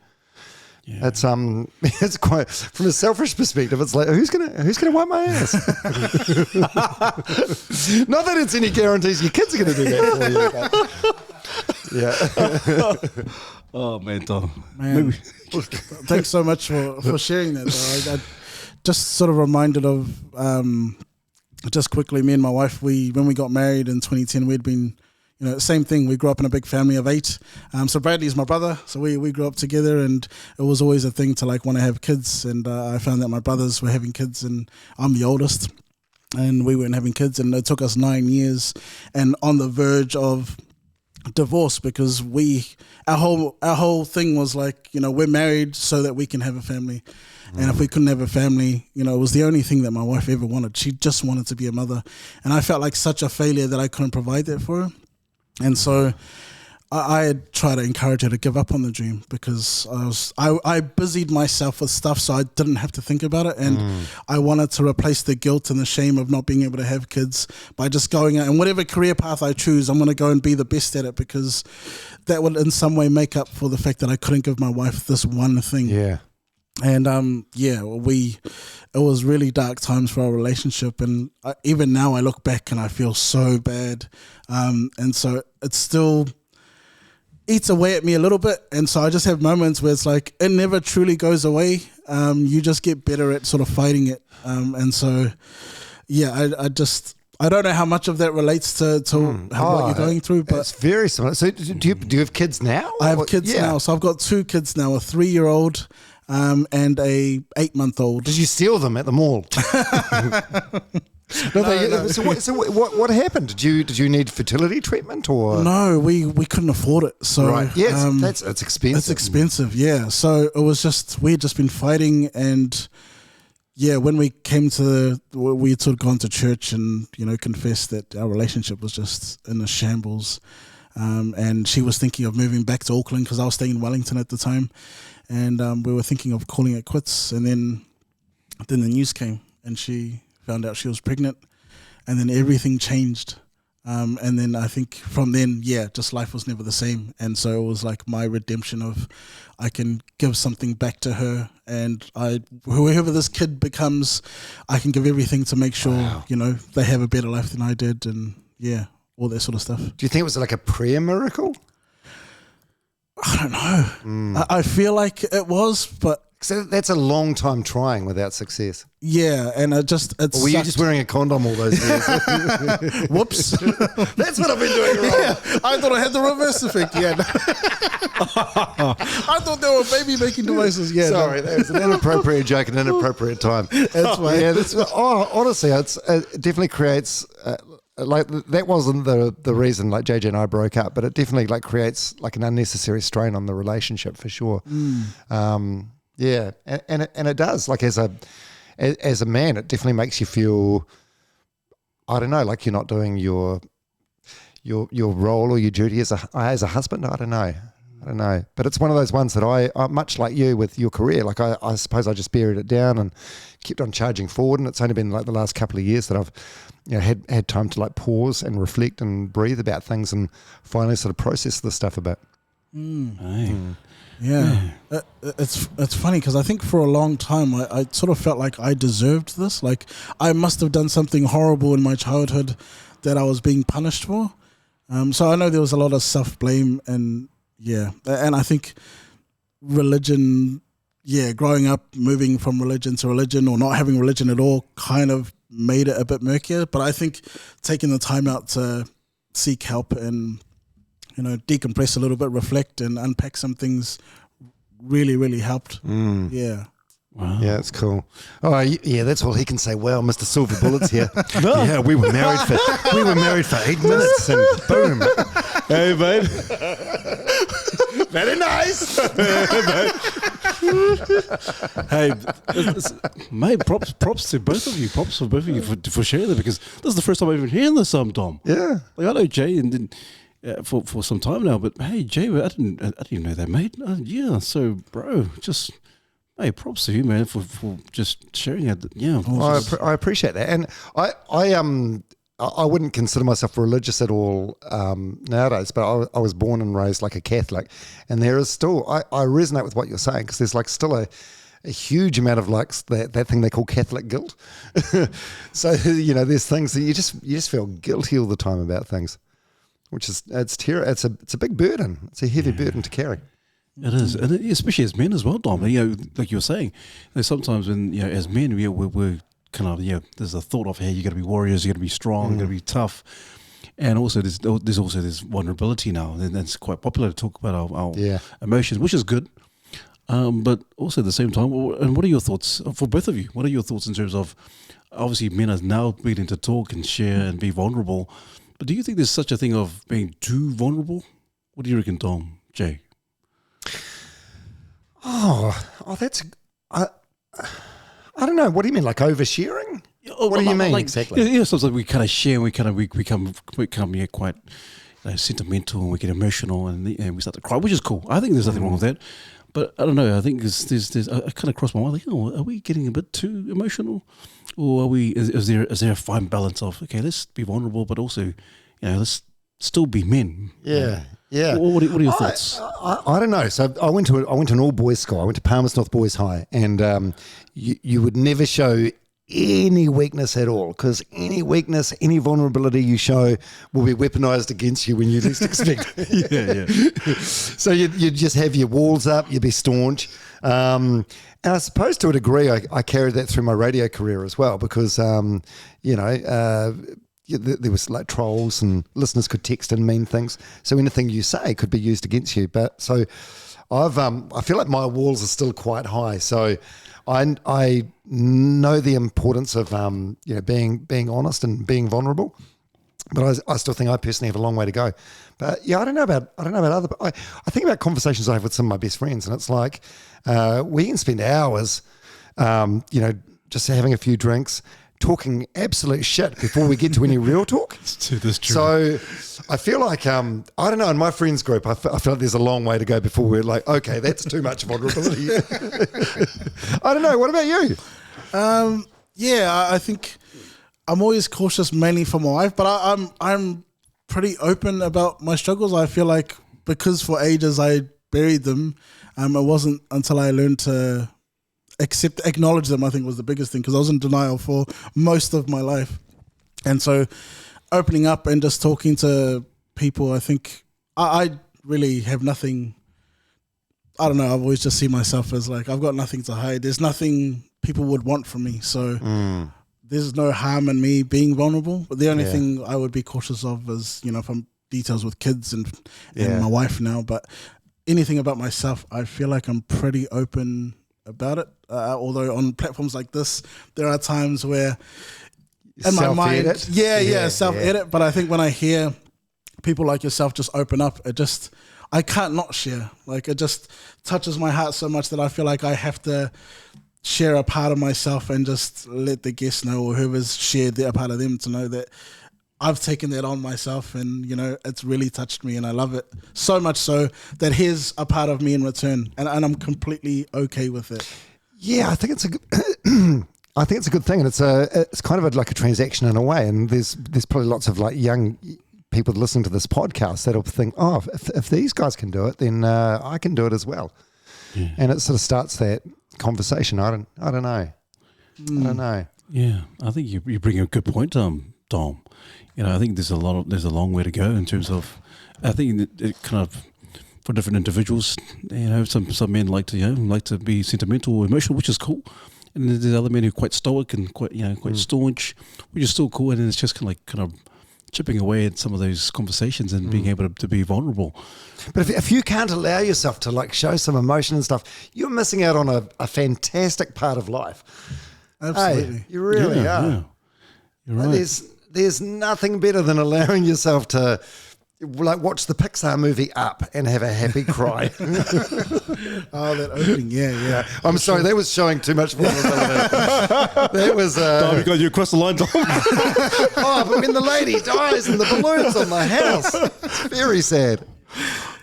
Yeah. It's quite, from a selfish perspective, it's like, who's gonna wipe my ass? Not that it's any guarantees your kids are gonna do that for you. Yeah. Oh man, Tom. Man, thanks so much for sharing that. I just sort of reminded of just quickly, me and my wife, when we got married in 2010, we'd been, same thing. We grew up in a big family of 8. So Bradley's my brother. So we grew up together, and it was always a thing to want to have kids. And I found that my brothers were having kids, and I'm the oldest, and we weren't having kids. And it took us 9 years, and on the verge of divorce, because our whole thing was like, we're married so that we can have a family. And if we couldn't have a family, it was the only thing that my wife ever wanted. She just wanted to be a mother, and I felt like such a failure that I couldn't provide that for her. And so I had tried to encourage her to give up on the dream, because I busied myself with stuff so I didn't have to think about it. And I wanted to replace the guilt and the shame of not being able to have kids by just going out. And whatever career path I choose, I'm going to go and be the best at it, because that would in some way make up for the fact that I couldn't give my wife this one thing. Yeah. And it was really dark times for our relationship, and even now I look back and I feel so bad, and so it still eats away at me a little bit, and so I just have moments where it's like it never truly goes away. You just get better at sort of fighting it, and so I don't know how much of that relates to what you're going through, but it's very similar. So do you have kids now? I have kids now, so I've got 2 kids now, a 3-year-old and a 8-month-old. Did you steal them at the mall? No. So what happened? Did you need fertility treatment or no? We couldn't afford it. So right, yeah, it's expensive. It's expensive, yeah. So it was just we had just been fighting, and yeah, when we came to we had sort of gone to church and confessed that our relationship was just in a shambles, and she was thinking of moving back to Auckland because I was staying in Wellington at the time. And we were thinking of calling it quits, and then the news came, and she found out she was pregnant, and then everything changed. And then I think from then, just life was never the same. And so it was like my redemption of I can give something back to her, and whoever this kid becomes, I can give everything to make sure they have a better life than I did, and all that sort of stuff. Do you think it was like a prayer miracle? I don't know. I feel like it was, but so that's a long time trying without success. Yeah, and or were you just wearing a condom all those years? Whoops, that's what I've been doing wrong. Yeah, I thought I had the reverse effect. Yeah, I thought they were baby making devices. Yeah, sorry, that was an inappropriate joke at an inappropriate time. That's right. Yeah, honestly, it definitely creates. Like that wasn't the reason like JJ and I broke up, but it definitely like creates like an unnecessary strain on the relationship for sure. And it does, like as a man, it definitely makes you feel, I don't know, like you're not doing your role or your duty as a husband. I don't know, but it's one of those ones that I much like you with your career, like I suppose I just buried it down and kept on charging forward, and it's only been like the last couple of years that I've had time to like pause and reflect and breathe about things and finally sort of process this stuff a bit. Yeah. It's funny because I think for a long time I sort of felt like I deserved this, like I must have done something horrible in my childhood that I was being punished for. So I know there was a lot of self-blame, and I think religion, growing up, moving from religion to religion or not having religion at all kind of made it a bit murkier. But I think taking the time out to seek help and decompress a little bit, reflect and unpack some things really, really helped. Yeah. Wow. Yeah, it's cool. Oh, yeah, that's all he can say. Well, Mr. Silver Bullets here. Yeah, we were married for 8 minutes, and boom. Hey, mate. Very nice. Hey, mate, props to both of you. Props for both of you for sharing that, because this is the first time I've even heard this, Dom. Yeah. Like I know Jay and then. For some time now, but hey, Jay, I didn't know that, mate. So bro, just hey, props to you, man, for just sharing it. Yeah, I appreciate that, and I wouldn't consider myself religious at all nowadays, but I was born and raised like a Catholic, and there is still I resonate with what you're saying, because there's like still a huge amount of like that thing they call Catholic guilt. So there's things that you just feel guilty all the time about things. Which is it's a big burden. It's a heavy burden to carry. It is, and especially as men as well, Dom. Like you were saying, sometimes when as men we're kind of there's a thought of, hey, you got to be warriors, you got to be strong, you got to be tough, and also there's also this vulnerability now, and that's quite popular to talk about our emotions, which is good. But also at the same time, and what are your thoughts for both of you? What are your thoughts in terms of, obviously men are now beginning to talk and share and be vulnerable. But do you think there's such a thing of being too vulnerable? What do you reckon, Tom? Jay? Oh, that's I don't know. What do you mean, like oversharing? What do you mean exactly? Yeah, sometimes we kind of share, and we become quite sentimental, and we get emotional, and we start to cry, which is cool. I think there's nothing wrong with that. But I don't know. I think there's I kind of crossed my mind, like, are we getting a bit too emotional, or are we? Is there a fine balance of, okay, let's be vulnerable, but also, let's still be men. Yeah. Yeah. What are your thoughts? I don't know. So I went to an all boys school. I went to Palmerston North Boys High, and you would never show any weakness at all, because any weakness, any vulnerability you show will be weaponized against you when you least expect it. Yeah. So you'd just have your walls up, you'd be staunch. And I suppose to a degree I carried that through my radio career as well, because, there was like trolls and listeners could text and mean things. So anything you say could be used against you. But so I feel like my walls are still quite high. So I know the importance of being honest and being vulnerable, but I still think I personally have a long way to go. But yeah, I don't know about other. I think about conversations I have with some of my best friends, and it's like we can spend hours, just having a few drinks, talking absolute shit before we get to any real talk. That's true. So I feel like, I don't know, in my friends group, I feel like there's a long way to go before we're like, okay, that's too much vulnerability. I don't know. What about you? I think I'm always cautious mainly for my wife, but I'm pretty open about my struggles. I feel like because for ages I buried them, it wasn't until I learned to acknowledge them, I think, was the biggest thing, because I was in denial for most of my life. And so opening up and just talking to people, I think I really have nothing. I don't know, I've always just seen myself as like, I've got nothing to hide. There's nothing people would want from me. So there's no harm in me being vulnerable. But the only thing I would be cautious of is, if I'm details with kids and my wife now. But anything about myself, I feel like I'm pretty open about it. Although on platforms like this, there are times where in my mind, self-edit. But I think when I hear people like yourself just open up, I can't not share. Like, it just touches my heart so much that I feel like I have to share a part of myself and just let the guests know, or whoever's shared their part of them, to know that I've taken that on myself, and it's really touched me, and I love it so much so that here's a part of me in return, and I'm completely okay with it. Yeah, I think it's a good, I think it's a good thing, and it's kind of like a transaction in a way. And there's probably lots of like young people listening to this podcast that'll think, oh, if these guys can do it, then I can do it as well. Yeah. And it sort of starts that conversation. I don't know. I don't know. Yeah, I think you bring a good point, Dom. I think there's a long way to go in terms of. I think it kind of, for different individuals, some men like to be sentimental or emotional, which is cool, and then there's other men who are quite stoic and quite staunch, which is still cool. And then it's just kind of chipping away at some of those conversations and being able to be vulnerable. But if you can't allow yourself to like show some emotion and stuff, you're missing out on a fantastic part of life. Absolutely, you really are. Yeah. You're right. There's nothing better than allowing yourself to like watch the Pixar movie Up and have a happy cry. Oh, that opening, yeah. I'm sorry, that was showing too much vulnerability. That was... Dom, you crossed the line, Dom. Oh, but when the lady dies and the balloons on the house, it's very sad.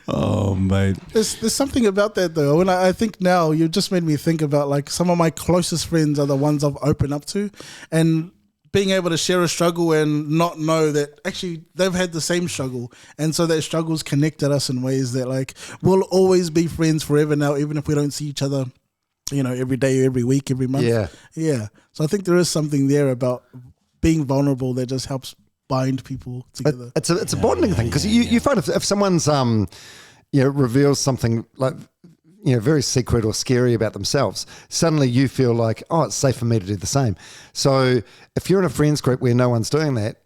Oh, mate. There's something about that, though. And I think now you just made me think about, like, some of my closest friends are the ones I've opened up to, and being able to share a struggle and not know that actually they've had the same struggle, and so that struggle's connected us in ways that, like, we'll always be friends forever now, even if we don't see each other, every day, every week, every month. Yeah. So I think there is something there about being vulnerable that just helps bind people together. It's a bonding thing, because you find if someone's reveals something like very secret or scary about themselves, suddenly you feel like, oh, it's safe for me to do the same. So if you're in a friends group where no one's doing that,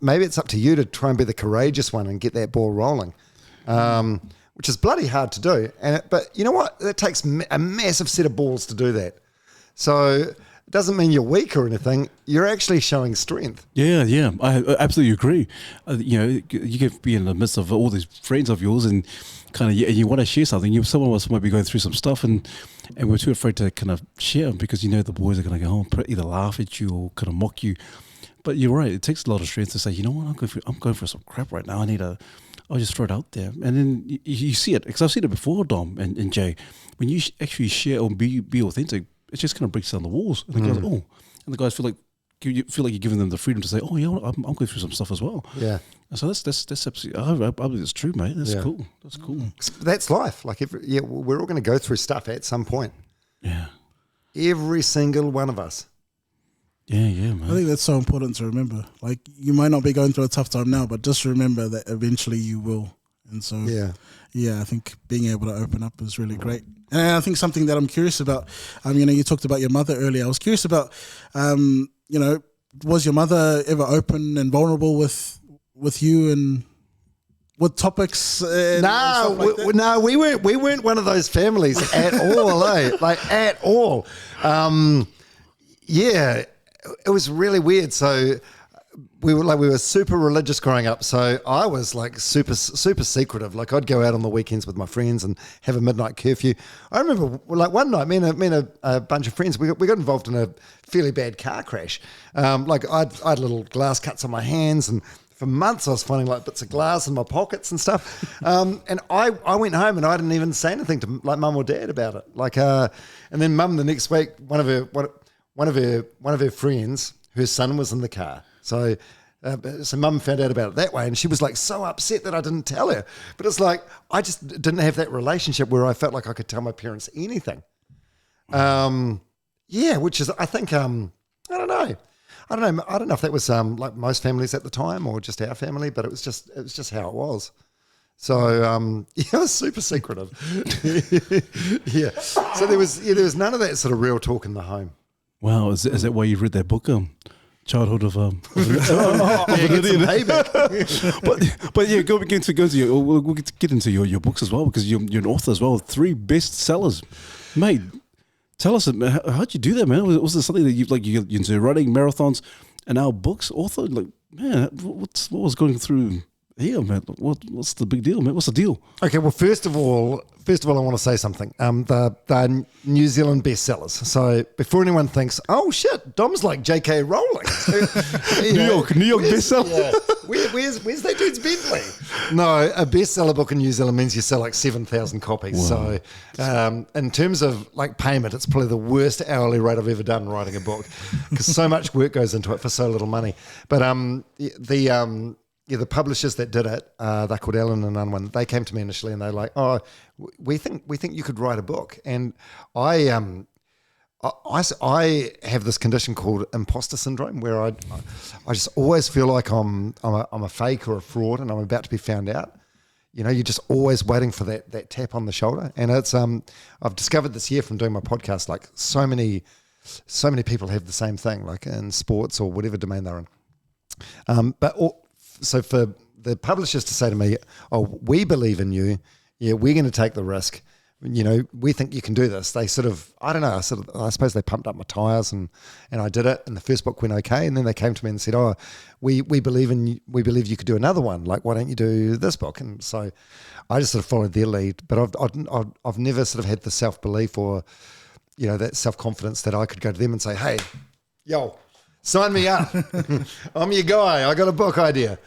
maybe it's up to you to try and be the courageous one and get that ball rolling, which is bloody hard to do. But you know what? It takes a massive set of balls to do that. So it doesn't mean you're weak or anything. You're actually showing strength. Yeah. I absolutely agree. You can be in the midst of all these friends of yours and kind of, you want to share something. Some of us might be going through some stuff and we're too afraid to kind of share because the boys are going to go home, either laugh at you or kind of mock you. But you're right. It takes a lot of strength to say, you know what, I'm going for some crap right now. I'll just throw it out there. And then you see it, because I've seen it before, Dom and Jay. When you actually share or be authentic, it just kind of breaks down the walls. And the guys, and the guys feel like, you feel like you're giving them the freedom to say, oh, yeah, I'm going through some stuff as well. Yeah. And so that's absolutely, I believe it's true, mate. That's Yeah. cool. That's cool. That's life. Like, we're all going to go through stuff at some point. Yeah. Every single one of us. Yeah, I man. think that's so important to remember. Like, you might not be going through a tough time now, but just remember that eventually you will. And so, I think being able to open up is really great. And I think something that I'm curious about, you talked about your mother earlier. I was curious about, was your mother ever open and vulnerable with you and with topics? And stuff like that? No, we weren't one of those families at all, Like, at all. It was really weird. So we were super religious growing up. So I was like super secretive. Like, I'd go out on the weekends with my friends and have a midnight curfew. I remember like one night, me and a bunch of friends, we got involved in a fairly bad car crash. Like, I had little glass cuts on my hands, and for months I was finding like bits of glass in my pockets and stuff. And I went home and I didn't even say anything to like mum or dad about it. Like, and then mum the next week, one of her friends, her son was in the car. So mum found out about it that way, and she was like so upset that I didn't tell her. But it's like, I just didn't have that relationship where I felt like I could tell my parents anything. Which is, I think, I don't know. I don't know if that was like most families at the time or just our family, but it was just how it was. So I was super secretive. Yeah. So there was none of that sort of real talk in the home. Wow, is that why you read that book? Childhood of Get some payback. but yeah, go into your, we'll get into your books as well, because you're an author as well. 3 bestsellers, mate. Tell us, how'd you do that, man? Was there something that you're into writing, marathons, and now books, author? Like, man, what was going through here, man? What's the big deal, man? What's the deal? Okay, well, first of all, I want to say something. The New Zealand bestsellers. So before anyone thinks, oh shit, Dom's like J.K. Rowling. New York bestseller. Yeah, where's that dude's Bentley? No, a bestseller book in New Zealand means you sell like 7,000 copies. Wow. So in terms of like payment, it's probably the worst hourly rate I've ever done writing a book, because so much work goes into it for so little money. But the publishers that did it, they're called Allen and Unwin. They came to me initially and they're like, "Oh, we think you could write a book." And I have this condition called imposter syndrome, where I just always feel like I'm a fake or a fraud, and I'm about to be found out. You know, you're just always waiting for that tap on the shoulder. And it's I've discovered this year from doing my podcast, like so many people have the same thing, like in sports or whatever domain they're in. So for the publishers to say to me, "Oh, we believe in you. Yeah, we're going to take the risk. You know, we think you can do this." They sort of, I don't know, I suppose they pumped up my tires and I did it, and the first book went okay. And then they came to me and said, "Oh, we believe you could do another one. Like, why don't you do this book?" And so I just sort of followed their lead. But I've never sort of had the self-belief or, you know, that self-confidence that I could go to them and say, "Hey, yo, sign me up. I'm your guy. I got a book idea."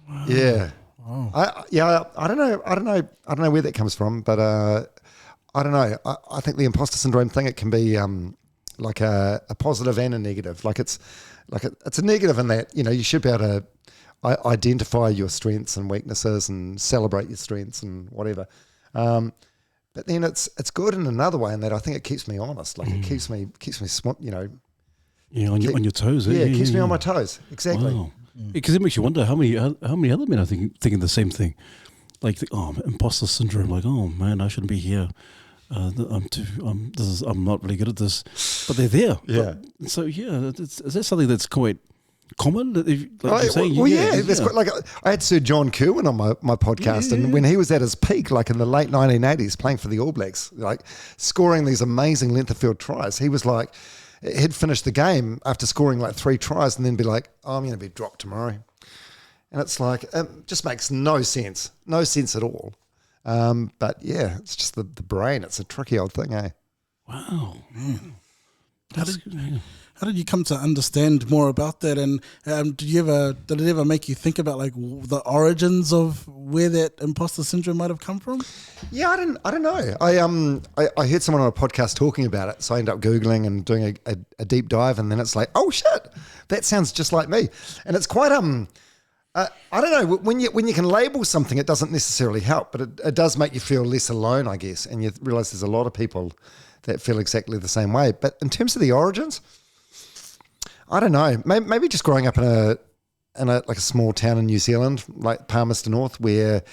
Wow. Yeah. Wow. I don't know where that comes from, but I don't know. I think the imposter syndrome thing, it can be like a positive and a negative. Like it's a negative in that, you know, you should be able to identify your strengths and weaknesses and celebrate your strengths and whatever. But then it's good in another way, in that I think it keeps me honest. Like it keeps me, you know. Yeah, on your toes. Yeah, it keeps me on my toes. Exactly. Wow. Because it makes you wonder how many other men are thinking the same thing, like, imposter syndrome. Like, oh man, I shouldn't be here. I'm not really good at this, but they're there. Yeah. Is that something that's quite common? Like I had Sir John Kerwin on my podcast, and when he was at his peak, like in the late 1980s, playing for the All Blacks, like scoring these amazing length of field tries, he was like, he'd finish the game after scoring like 3 tries and then be like, "Oh, I'm going to be dropped tomorrow." And it's like, it just makes no sense at all. But yeah, it's just the brain. It's a tricky old thing, eh? Wow, man. How did you come to understand more about that? And did it ever make you think about like the origins of where that imposter syndrome might have come from? Yeah, I don't know. I heard someone on a podcast talking about it, so I ended up Googling and doing a deep dive, and then it's like, oh shit, that sounds just like me. And it's quite I don't know, when you can label something, it doesn't necessarily help, but it does make you feel less alone, I guess, and you realise there's a lot of people that feel exactly the same way. But in terms of the origins, I don't know. Maybe just growing up in a small town in New Zealand, like Palmerston North, where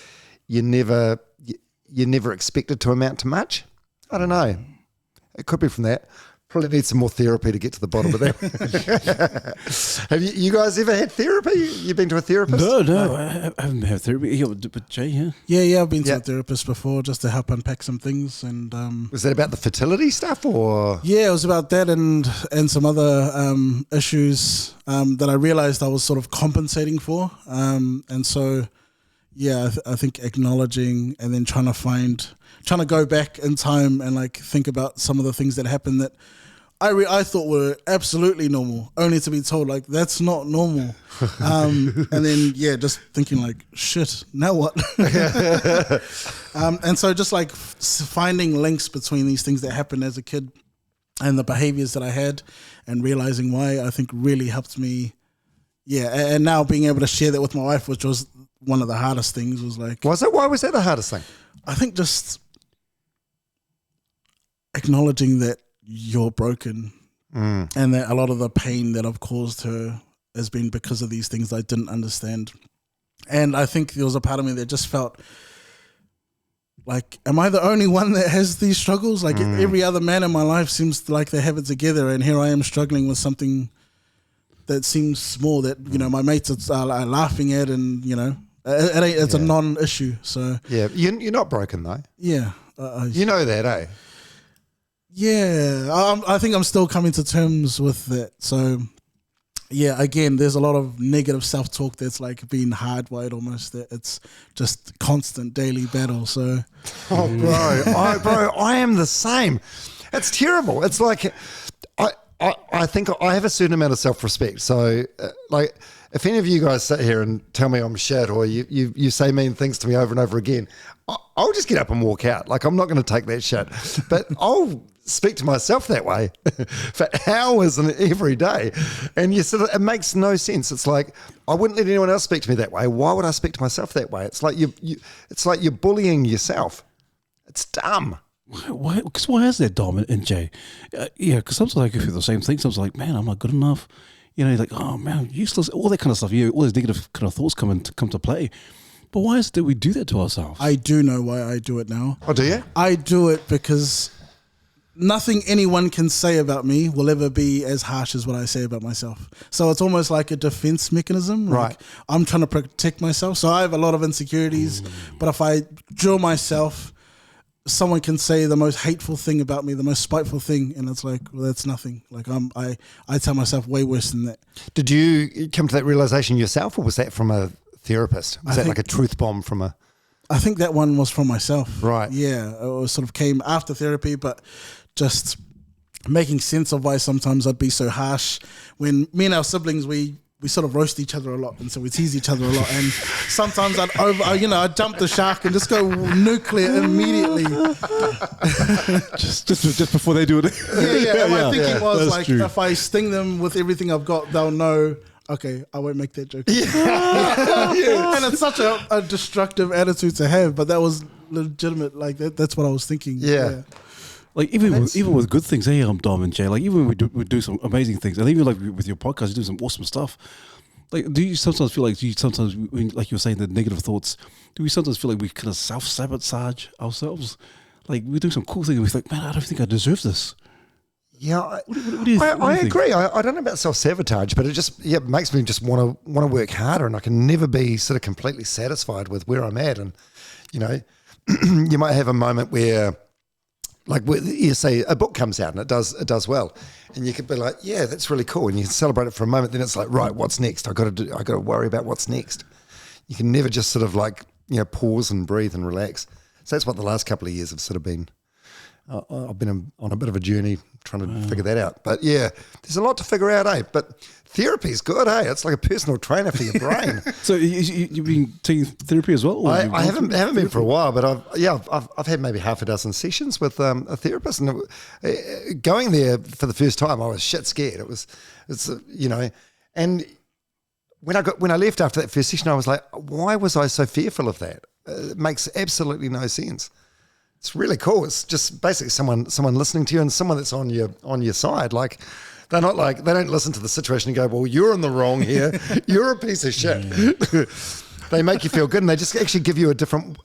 you're never expected to amount to much. I don't know. It could be from that. Probably need some more therapy to get to the bottom of that. Have you guys ever had therapy? You been to a therapist? No, I haven't had therapy. Yeah, but Jay, yeah. Yeah, I've been to a therapist before just to help unpack some things. And was that about the fertility stuff, or? Yeah, it was about that and some other issues that I realized I was sort of compensating for. And so, yeah, I think acknowledging and then trying to go back in time and like think about some of the things that happened that I thought were absolutely normal, only to be told like that's not normal. And then just thinking like, shit, now what? And so just like finding links between these things that happened as a kid and the behaviors that I had, and realizing why, I think really helped me. Yeah, and now being able to share that with my wife, which was one of the hardest things, was like. Was it? Why was that the hardest thing? I think just acknowledging that you're broken and that a lot of the pain that I've caused her has been because of these things I didn't understand. And I think there was a part of me that just felt like, am I the only one that has these struggles? Like every other man in my life seems like they have it together, and here I am struggling with something that seems small that, my mates are laughing at, and, it's a non-issue. So yeah, you're not broken though. Yeah. You know that, eh? Yeah, I think I'm still coming to terms with that. So, yeah, again, there's a lot of negative self-talk that's like being hardwired almost. That it's just constant daily battle. So, I am the same. It's terrible. It's like I think I have a certain amount of self-respect. So, like, if any of you guys sit here and tell me I'm shit, or you say mean things to me over and over again, I'll just get up and walk out. Like, I'm not going to take that shit. But I'll speak to myself that way for hours and every day. And it makes no sense. It's like, I wouldn't let anyone else speak to me that way. Why would I speak to myself that way? It's like it's like you're bullying yourself. It's dumb. Why is that, Dom and Jay? Because sometimes I go through the same thing. Sometimes I'm like, man, I'm not good enough. You're like, oh man, useless, all that kind of stuff. Yeah, all those negative kind of thoughts come to play. But why is it that we do that to ourselves? I do know why I do it now. Oh, do you? I do it because nothing anyone can say about me will ever be as harsh as what I say about myself. So it's almost like a defense mechanism. Like, right. I'm trying to protect myself. So I have a lot of insecurities, but if I drill myself, someone can say the most hateful thing about me, the most spiteful thing, and it's like, well, that's nothing. Like I tell myself way worse than that. Did you come to that realization yourself, or was that from a therapist? Was that like a truth bomb from a... I think that one was from myself. Right. Yeah, it sort of came after therapy, but just making sense of why sometimes I'd be so harsh. When me and our siblings, we sort of roast each other a lot, and so we tease each other a lot. And sometimes I'd jump the shark and just go nuclear immediately. just before they do it. Yeah. My thinking was like, true. if I sting them with everything I've got, they'll know. Okay, I won't make that joke. Yeah. And it's such a destructive attitude to have, but that was legitimate. Like that's what I was thinking. Yeah. Like even with good things, hey, I'm Dom and Jay. Like even when we do some amazing things, and even like with your podcast, you do some awesome stuff. Like, do you sometimes feel like like you were saying, the negative thoughts? Do we sometimes feel like we kind of self-sabotage ourselves? Like we do some cool things, and we're like, man, I don't think I deserve this. Yeah, I agree. I don't know about self-sabotage, but it just makes me just want to work harder, and I can never be sort of completely satisfied with where I'm at. And you might have a moment where, like, you say a book comes out and it does well, and you could be like, yeah, that's really cool, and you can celebrate it for a moment. Then it's like, right, what's next? I got to worry about what's next. You can never just sort of like pause and breathe and relax. So that's what the last couple of years have sort of been I've been on a bit of a journey trying to figure that out. But yeah, there's a lot to figure out, eh? But therapy's good, eh? It's like a personal trainer for your brain. So you've been taking therapy as well? Or I haven't been for a while, but I've had maybe half a dozen sessions with a therapist, and going there for the first time, I was shit scared. And when I left after that first session, I was like, why was I so fearful of that? It makes absolutely no sense. It's really cool. It's just basically someone listening to you and someone that's on your side. Like they don't listen to the situation and go, well, you're in the wrong here. You're a piece of shit. Yeah. They make you feel good, and they just actually give you a different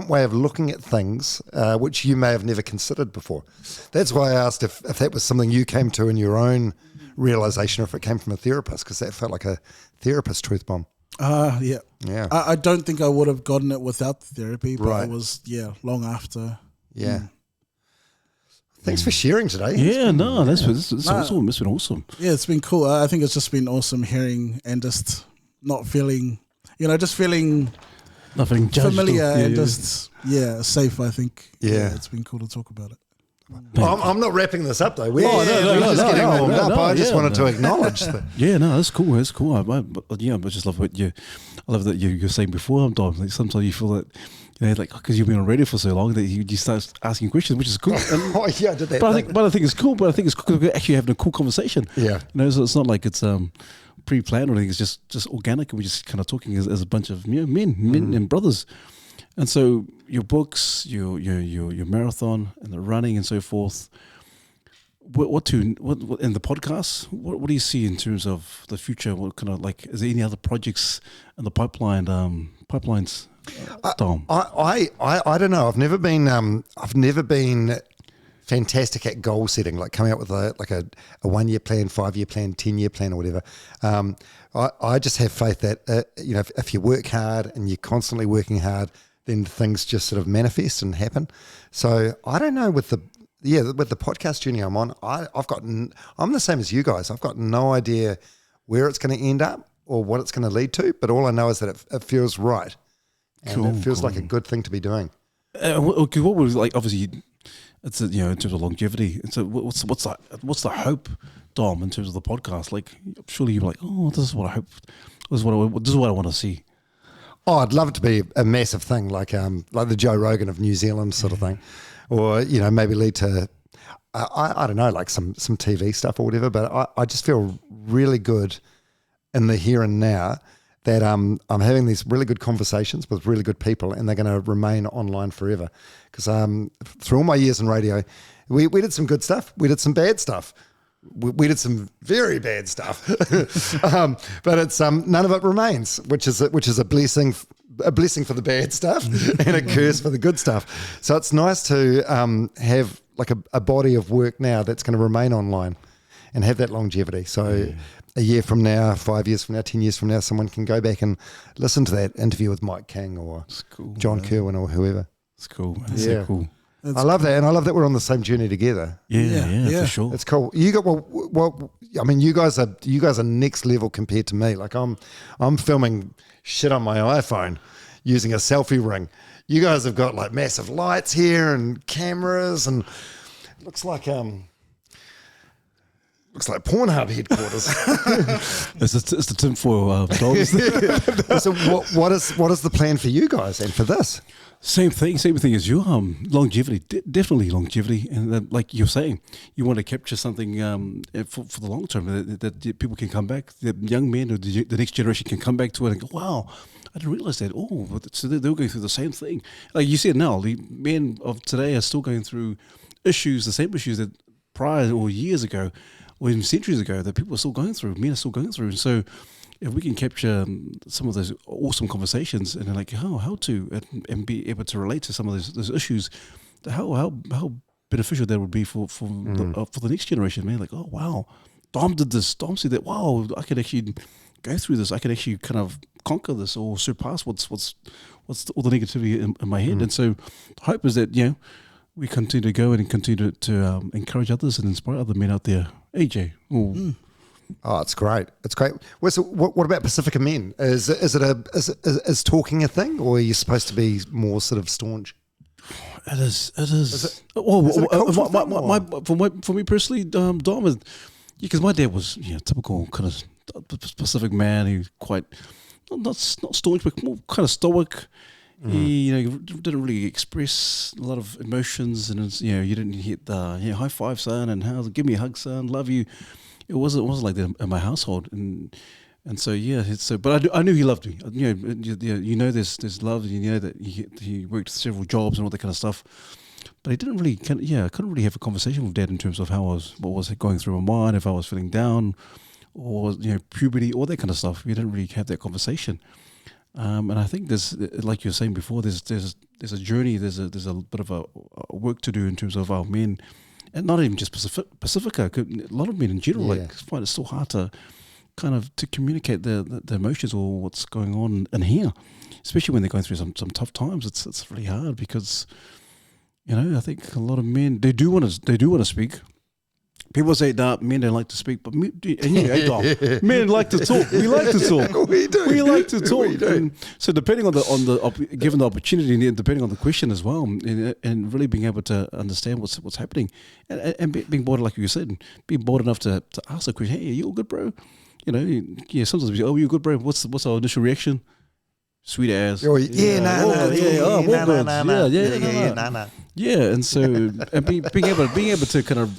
way of looking at things, which you may have never considered before. That's why I asked if that was something you came to in your own realization, or if it came from a therapist, because that felt like a therapist truth bomb. Yeah. I don't think I would have gotten it without the therapy, but Right. it was long after. Yeah. Thanks for sharing today. Yeah, no, that's awesome. It's been awesome. Yeah, it's been cool. I think it's just been awesome hearing and just not feeling, just feeling Nothing judged familiar or- and just safe. I think. Yeah. It's been cool to talk about it. I'm not wrapping this up though. We're no, just no, getting no, warmed up. no, I just yeah, wanted to no. acknowledge that. Yeah, no, that's cool. That's cool. I just love what I love that you're saying before, Dom. Like sometimes you feel that, because you've been on radio for so long that you start asking questions, which is cool. And, Oh yeah, I did that. but I think it's cool. But I think it's cool because we're actually having a cool conversation. Yeah. So it's not like it's pre-planned or anything. It's just organic, and we're just kind of talking as a bunch of men and brothers. And so your books, your marathon, and the running and so forth. What in the podcast? What do you see in terms of the future? What kind of is there any other projects in the pipelines? Dom? I don't know. I've never been fantastic at goal setting, like coming up with a 1 year plan, 5 year plan, 10-year plan, or whatever. I just have faith that if you work hard and you're constantly working hard, then things just sort of manifest and happen. So I don't know with the podcast journey I'm on. I'm the same as you guys. I've got no idea where it's going to end up or what it's going to lead to, but all I know is that it feels right. And it feels like a good thing to be doing. Okay, what was obviously it's in terms of longevity. And so what's the hope, Dom, in terms of the podcast? Like surely you're like, oh, this is what I hope. This is what I want to see. Oh, I'd love it to be a massive thing, like the Joe Rogan of New Zealand sort of thing, or maybe lead to I don't know, like some TV stuff or whatever. But I just feel really good in the here and now that I'm having these really good conversations with really good people, and they're going to remain online forever. Because through all my years in radio, we did some good stuff, we did some bad stuff. We did some very bad stuff, but it's none of it remains, which is a blessing for the bad stuff and a curse for the good stuff. So it's nice to have like a body of work now that's going to remain online and have that longevity. So a year from now, 5 years from now, 10 years from now, someone can go back and listen to that interview with Mike King or John Kerwin or whoever. It's cool. It's so cool. I love that, and I love that we're on the same journey together. Yeah, for sure. It's cool. You got I mean, you guys are next level compared to me. Like I'm filming shit on my iPhone using a selfie ring. You guys have got like massive lights here and cameras, and it looks like Pornhub headquarters. It's the tinfoil dogs. So what is the plan for you guys and for this? Same thing as you. Longevity, definitely longevity, and like you're saying, you want to capture something for the long term that people can come back. The young men or the next generation can come back to it and go, "Wow, I didn't realize that." Oh, so they were going through the same thing. Like you said, now the men of today are still going through issues, the same issues that prior or years ago, or even centuries ago, that people are still going through. Men are still going through, and so. If we can capture some of those awesome conversations and like how to and be able to relate to some of those issues, how beneficial that would be for the next generation, man. Like, oh wow, Dom did this. Dom said that. Wow, I could actually go through this. I could actually kind of conquer this or surpass what's all the negativity in my head. And so, the hope is that we continue to go and continue to encourage others and inspire other men out there. AJ. Oh, it's great. It's great. Well, so what about Pacifica Men? Is talking a thing, or are you supposed to be more sort of staunch? It is. It is. it- Well, is it a cultural thing, or? for me personally, Dom, because my dad was typical kind of Pacific man. He was quite not staunch, but more kind of stoic. He didn't really express a lot of emotions, and it's, you didn't hit the high five, son, and give me a hug, son, love you. It wasn't like that in my household, and so but I knew he loved me. There's love, and you know that he worked several jobs and all that kind of stuff. But he didn't really, I couldn't really have a conversation with Dad in terms of what was going through my mind, if I was feeling down, or puberty, all that kind of stuff. We didn't really have that conversation. And I think there's, like you were saying before, there's a journey, there's a bit of a work to do in terms of our men, and not even just Pacifica. A lot of men in general find it still hard to kind of to communicate the emotions or what's going on in here, especially when they're going through some tough times. It's really hard because I think a lot of men they do want to speak. People say that men don't like to speak, but men like to talk. We like to talk. We do. We like to talk. We do. And so depending on given the opportunity and depending on the question as well, and really being able to understand what's happening, and being bold, like you said, being bold enough to ask the question, hey, are you all good, bro? Sometimes we say, oh, you good, bro? What's our initial reaction? Sweet ass. Oh, yeah, nah. Yeah, and so and being able to kind of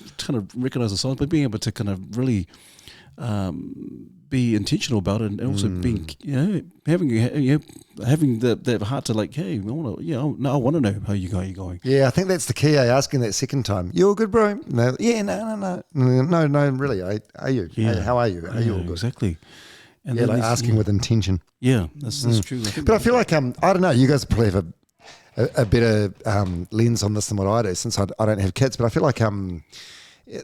recognize the signs, but being able to kind of really be intentional about it, and also being having that heart to like, hey, I want to know how you going. Yeah, I think that's the key. Asking that second time, you all good, bro? No, no, really. Are you? Yeah. Hey, how are you? Are you all good? Exactly. And Yeah, like asking with intention. Yeah, that's true. But I feel like I don't know. You guys probably have a better lens on this than what I do, since I don't have kids. But I feel like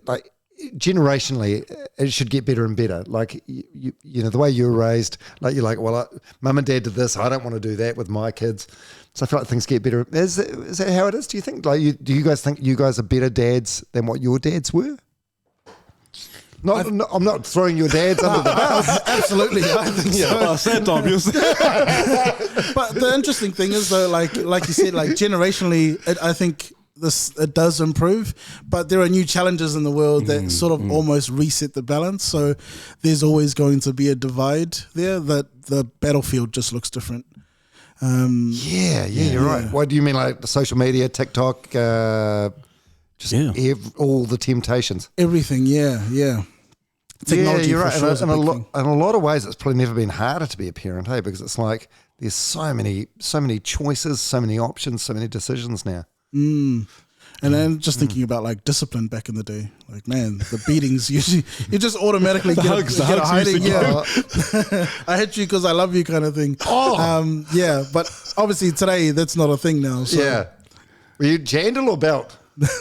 like generationally, it should get better and better. Like the way you were raised, like you're like, well, mum and dad did this. I don't want to do that with my kids. So I feel like things get better. Is that how it is? Do you think? Like, do you guys think you guys are better dads than what your dads were? I'm not throwing your dads under the bus. Absolutely, I think so. That's obvious. But the interesting thing is, though, like you said, like generationally, I think it does improve, but there are new challenges in the world that sort of almost reset the balance. So there's always going to be a divide there. That the battlefield just looks different. You're right. What do you mean, like the social media, TikTok, all the temptations? Everything, yeah. Technology, you're right. for sure, is a big thing. In a lot of ways, it's probably never been harder to be a parent, hey? Because it's like there's so many choices, so many options, so many decisions now. And then just thinking about like discipline back in the day, like, man, the beatings usually you just automatically get a hiding. Yeah, I hit you because I love you, kind of thing. But obviously today that's not a thing now. So. Yeah, were you jandal or belt?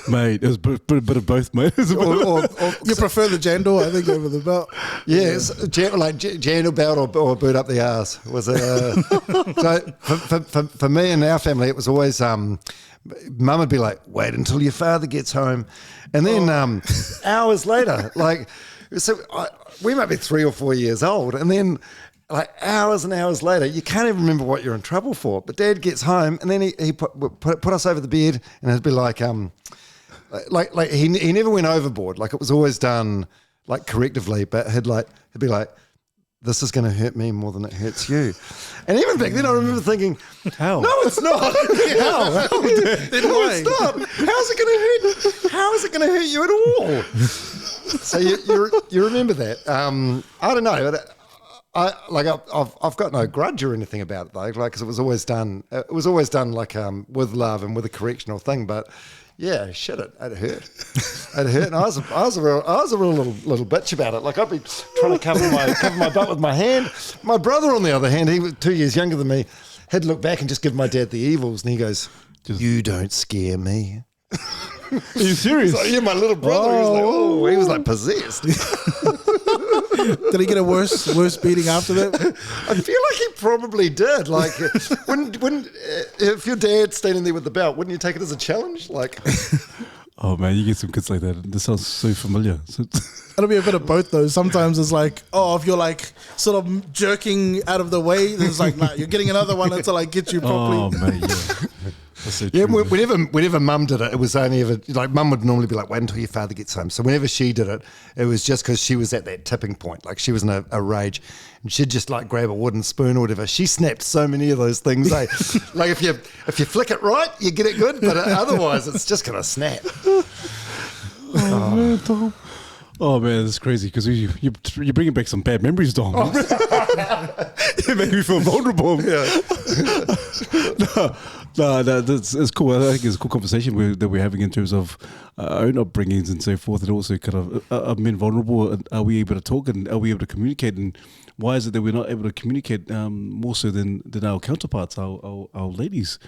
Mate, it was a bit of both, mate. or you prefer the jandal, I think, over the belt. Yes, jandal belt or boot up the arse. Was it? So for me and our family, it was always Mum would be like, "Wait until your father gets home," and then hours later, we might be 3 or 4 years old, and then. Like hours and hours later, you can't even remember what you're in trouble for. But Dad gets home, and then he put us over the bed, and it'd be like he never went overboard. Like it was always done like correctively, but he'd be like, "This is going to hurt me more than it hurts you." And even back then, I remember thinking, "How? No, it's not. How? Then no, why? it's not. How's it going to hurt? How is it going to hurt you at all?" So you remember that? I don't know. I've got no grudge or anything about it though, like because it was always done. It was always done like with love and with a correctional thing. But yeah, shit, it hurt. It hurt, and I was a real little bitch about it. Like I'd be trying to cover my butt with my hand. My brother, on the other hand, he was 2 years younger than me. Had to look back and just give my dad the evils, and he goes, "You don't scare me." Are you serious? Like, yeah, my little brother. He was like possessed. Did he get a worse beating after that? I feel like he probably did. Like, wouldn't if your dad's standing there with the belt, wouldn't you take it as a challenge? Like, oh man, you get some kids like that. This sounds so familiar. It'll be a bit of both though. Sometimes it's like, if you're like sort of jerking out of the way, then it's like, nah, you're getting another one until I get you properly. Oh man, yeah. so Yeah, true. whenever Mum did it, it was only ever like Mum would normally be like, "Wait until your father gets home." So whenever she did it, it was just because she was at that tipping point, like she was in a rage, and she'd just like grab a wooden spoon or whatever. She snapped so many of those things. Like if you flick it right, you get it good, but otherwise, it's just gonna snap. Oh, man, Tom. Oh man, it's crazy because you're bringing back some bad memories, Dom. You make me feel vulnerable. Yeah. No, it's cool. I think it's a cool conversation that we're having in terms of our own upbringings and so forth, and also kind of are men vulnerable? And are we able to talk and are we able to communicate? And why is it that we're not able to communicate more so than our counterparts, our ladies?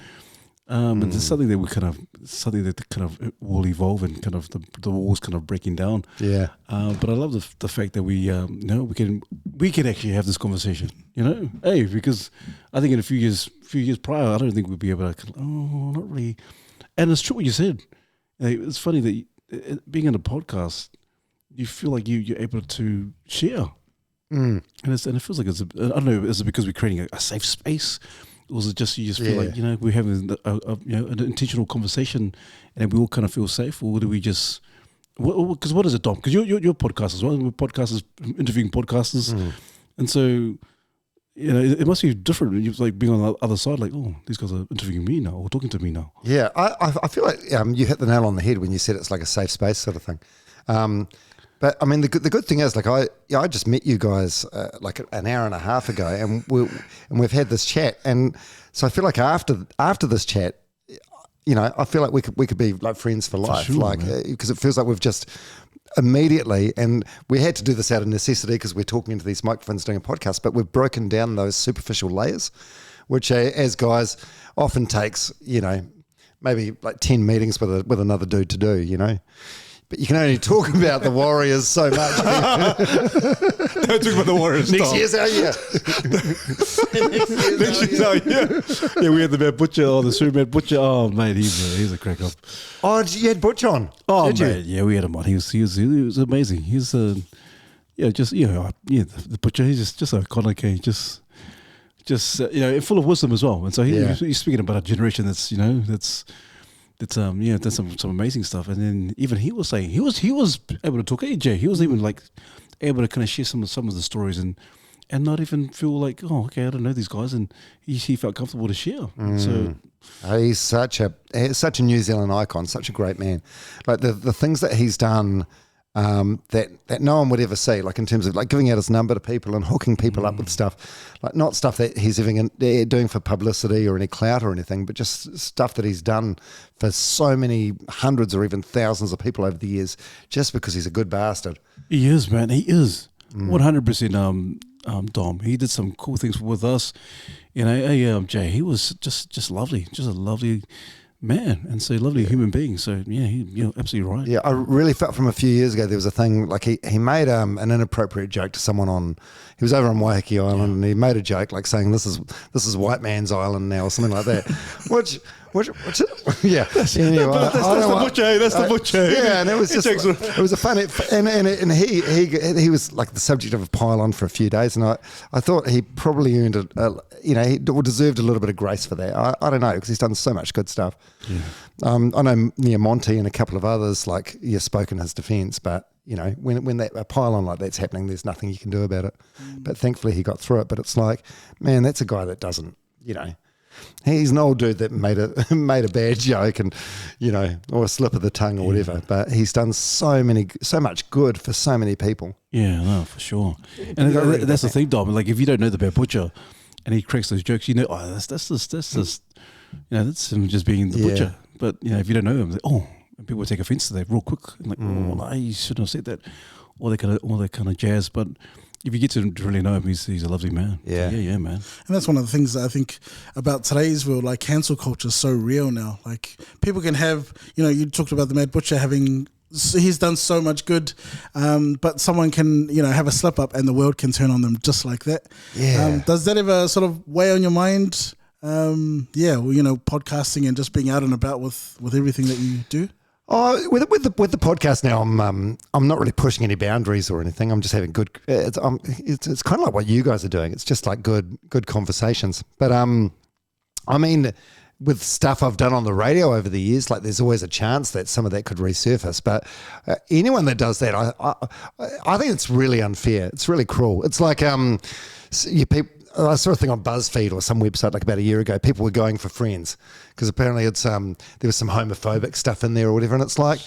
And it's something that will evolve and kind of the walls kind of breaking down. Yeah. But I love the fact that we we can actually have this conversation. Because I think in a few years prior, I don't think we'd be able to. Not really. And it's true what you said. It's funny that being in a podcast, you feel like you're able to share, and it feels like I don't know. Is it because we're creating a safe space? Or is it just you just feel like we're having an intentional conversation and we all kind of feel safe, or do we just? Because what is it, Dom? Because you're podcasters, right? We're podcasters interviewing podcasters, and so it must be different. You're like being on the other side, like, oh, these guys are interviewing me now or talking to me now. Yeah, I feel like you hit the nail on the head when you said it's like a safe space sort of thing. But I mean, the good thing is, like, I just met you guys like an hour and a half ago, and we've had this chat, and so I feel like after this chat, I feel like we could be like friends for life, sure, because it feels like we've just immediately, and we had to do this out of necessity because we're talking into these microphones doing a podcast, but we've broken down those superficial layers, which as guys often takes maybe like 10 meetings with another dude to do, But you can only talk about the Warriors so much. Don't talk about the Warriors. Next year's our year. Next year's our year. Yeah, we had the Mad Butcher, the Superman Butcher. Oh, mate, he's a crack up. Oh, you had Butch on? Oh, did mate, yeah, we had him on. He was amazing. He's the Butcher. He's just iconic. Just full of wisdom as well. And so he's speaking about a generation that's that's some amazing stuff. And then even he was saying he was able to talk. Hey Jay, he was even like able to kind of share some of the stories and not even feel like, oh, okay, I don't know these guys, and he felt comfortable to share. So he's such a New Zealand icon, such a great man. Like the things that he's done that no one would ever see, like in terms of like giving out his number to people and hooking people up with stuff, like not stuff that he's even doing for publicity or any clout or anything, but just stuff that he's done for so many hundreds or even thousands of people over the years, just because he's a good bastard. He is, man. He is 100%. Dom, he did some cool things with us. Jay, he was just lovely, just a lovely man, and so lovely human being. So yeah, you're absolutely right. Yeah, I really felt from a few years ago there was a thing like he made an inappropriate joke to someone he was over on Waiheke Island, and he made a joke like saying this is white man's island now or something like that, which yeah. Anyway, that's the butcher. Yeah, and it was just it was a funny and he was like the subject of a pile-on for a few days, and I thought he probably earned he deserved a little bit of grace for that. I don't know, because he's done so much good stuff. Yeah. I know Nia Monty and a couple of others like spoke in his defence, but when a pile-on like that's happening, there's nothing you can do about it. But thankfully he got through it. But it's like, man, that's a guy that doesn't, he's an old dude that made a bad joke and, or a slip of the tongue or whatever. But he's done so much good for so many people. Yeah, no, for sure. And that's the thing, Dom. Like, if you don't know the Bad Butcher and he cracks those jokes, that's him just being the butcher. But if you don't know him, and people take offence to that real quick, and like, no, you shouldn't have said that, all that kind of jazz. But if you get to really know him, he's a lovely man. Yeah, man. And that's one of the things that I think about today's world. Like, cancel culture is so real now. Like, people can have, you talked about the Mad Butcher he's done so much good, but someone can, have a slip up and the world can turn on them just like that. Yeah. Does that ever sort of weigh on your mind? Podcasting and just being out and about with everything that you do. Oh, with the podcast now, I'm not really pushing any boundaries or anything. I'm just having good. It's kind of like what you guys are doing. It's just like good conversations. But I mean, with stuff I've done on the radio over the years, like there's always a chance that some of that could resurface. But anyone that does that, I think it's really unfair. It's really cruel. It's like I saw a thing on BuzzFeed or some website like about a year ago. People were going for Friends because apparently it's there was some homophobic stuff in there or whatever, and it's like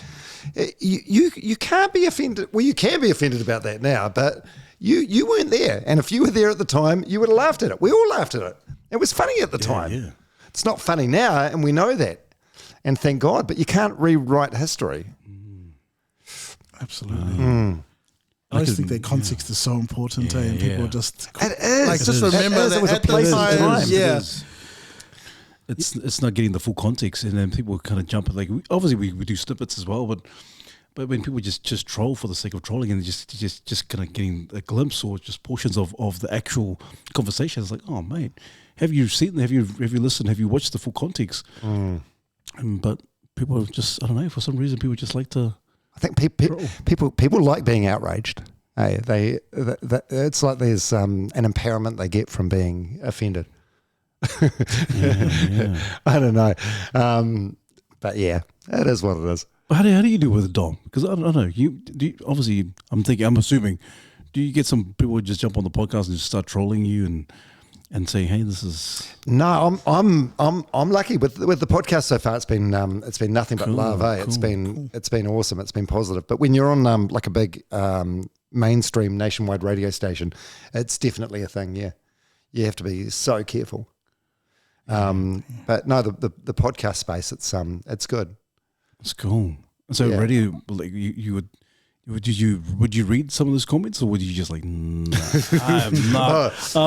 you can't be offended. Well, you can be offended about that now, but you weren't there, and if you were there at the time, you would have laughed at it. We all laughed at it. It was funny at the time. Yeah. It's not funny now, and we know that, and thank God. But you can't rewrite history. Absolutely. I just think that context is so important, and people just it is. Like just remember that at the time. It's not getting the full context, and then people kind of jump. Like obviously we do snippets as well, but when people just troll for the sake of trolling and just kind of getting a glimpse or just portions of the actual conversation, it's like, oh mate, have you seen? Have you listened? Have you watched the full context? But people just, I don't know, for some reason people just like to. I think people like being outraged. Hey, it's like there's an empowerment they get from being offended. I don't know, but yeah, it is what it is. How do you do with it, Dom? Because I don't know. Obviously, I'm assuming. Do you get some people who just jump on the podcast and just start trolling you and say, "Hey, this is"? No, I'm lucky with the podcast so far. It's been nothing but love. It's been awesome. It's been positive. But when you're on like a big mainstream nationwide radio station, it's definitely a thing. Yeah, you have to be so careful. But no, the podcast space, it's good. It's cool. So radio, like would you read some of those comments, or would you just like, I'm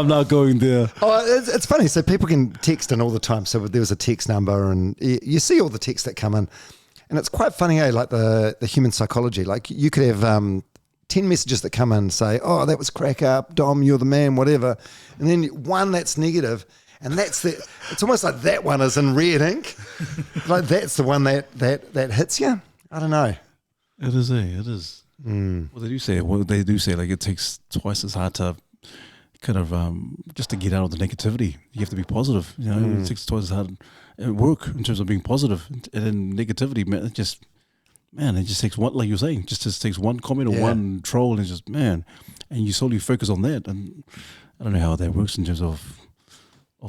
not going there? Oh, it's funny. So people can text in all the time. So there was a text number, and you see all the texts that come in, and it's quite funny, like the human psychology. Like you could have 10 messages that come in and say, "Oh, that was crack up, Dom, you're the man," whatever, and then one that's negative. And it's almost like that one is in red ink. Like that's the one that hits you. I don't know. It is. It is. Well, they do say like it takes twice as hard to kind of just to get out of the negativity. You have to be positive. You know, it takes twice as hard at work in terms of being positive. And then negativity, man, it just takes one, like you're saying, just takes one comment or one troll, and it's just, man, and you solely focus on that. And I don't know how that works in terms of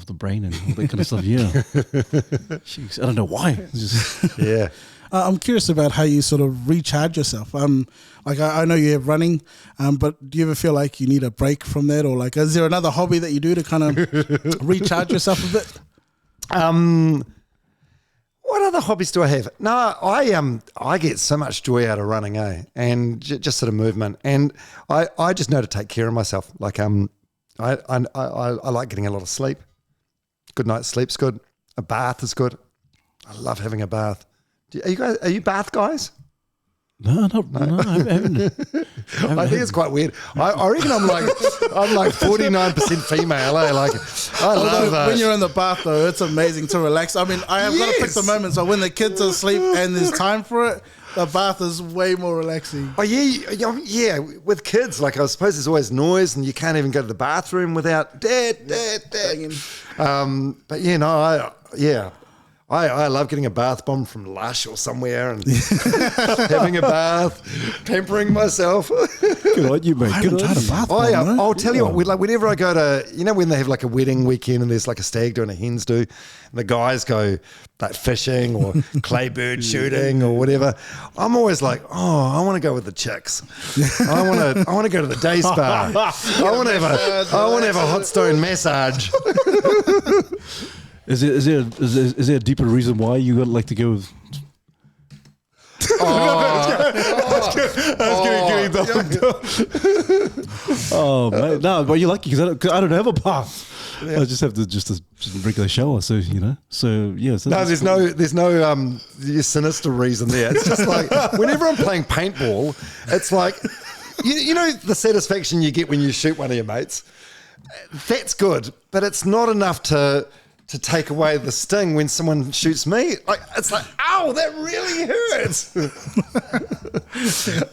the brain and all that kind of stuff. Yeah. Jeez, I don't know why. Yeah. I'm curious about how you sort of recharge yourself. Like I know you have running, but do you ever feel like you need a break from that, or like is there another hobby that you do to kind of recharge yourself a bit? What other hobbies do I have? No, I get so much joy out of running, and just sort of movement, and I just know to take care of myself. Like I like getting a lot of sleep. Good night's sleep's good. A bath is good. I love having a bath. Are you bath guys? No, I haven't. I think it's quite weird. I reckon I'm like 49% female. I love when you're in the bath though, it's amazing to relax. I mean, I have got to pick the moments. So when the kids are asleep and there's time for it, the bath is way more relaxing. Oh yeah. With kids, like I suppose there's always noise, and you can't even go to the bathroom without dad. But I love getting a bath bomb from Lush or somewhere and having a bath, pampering myself. Good on you, mate. I haven't tried a bath bomb. I'll tell you what, like whenever I go to, when they have like a wedding weekend and there's like a stag do and a hens do, and the guys go like fishing or clay bird shooting or whatever, I'm always like, I want to go with the chicks. I want to go to the day spa. I want to have a hot stone massage. Is there a deeper reason why you would like to go with? Man, no, but you're lucky because I don't have a bath. Yeah. I just have just a regular shower, so So yeah. So no, there's no sinister reason there. It's just like whenever I'm playing paintball, it's like you know the satisfaction you get when you shoot one of your mates. That's good, but it's not enough to to take away the sting when someone shoots me. Like, it's like, ow, that really hurts.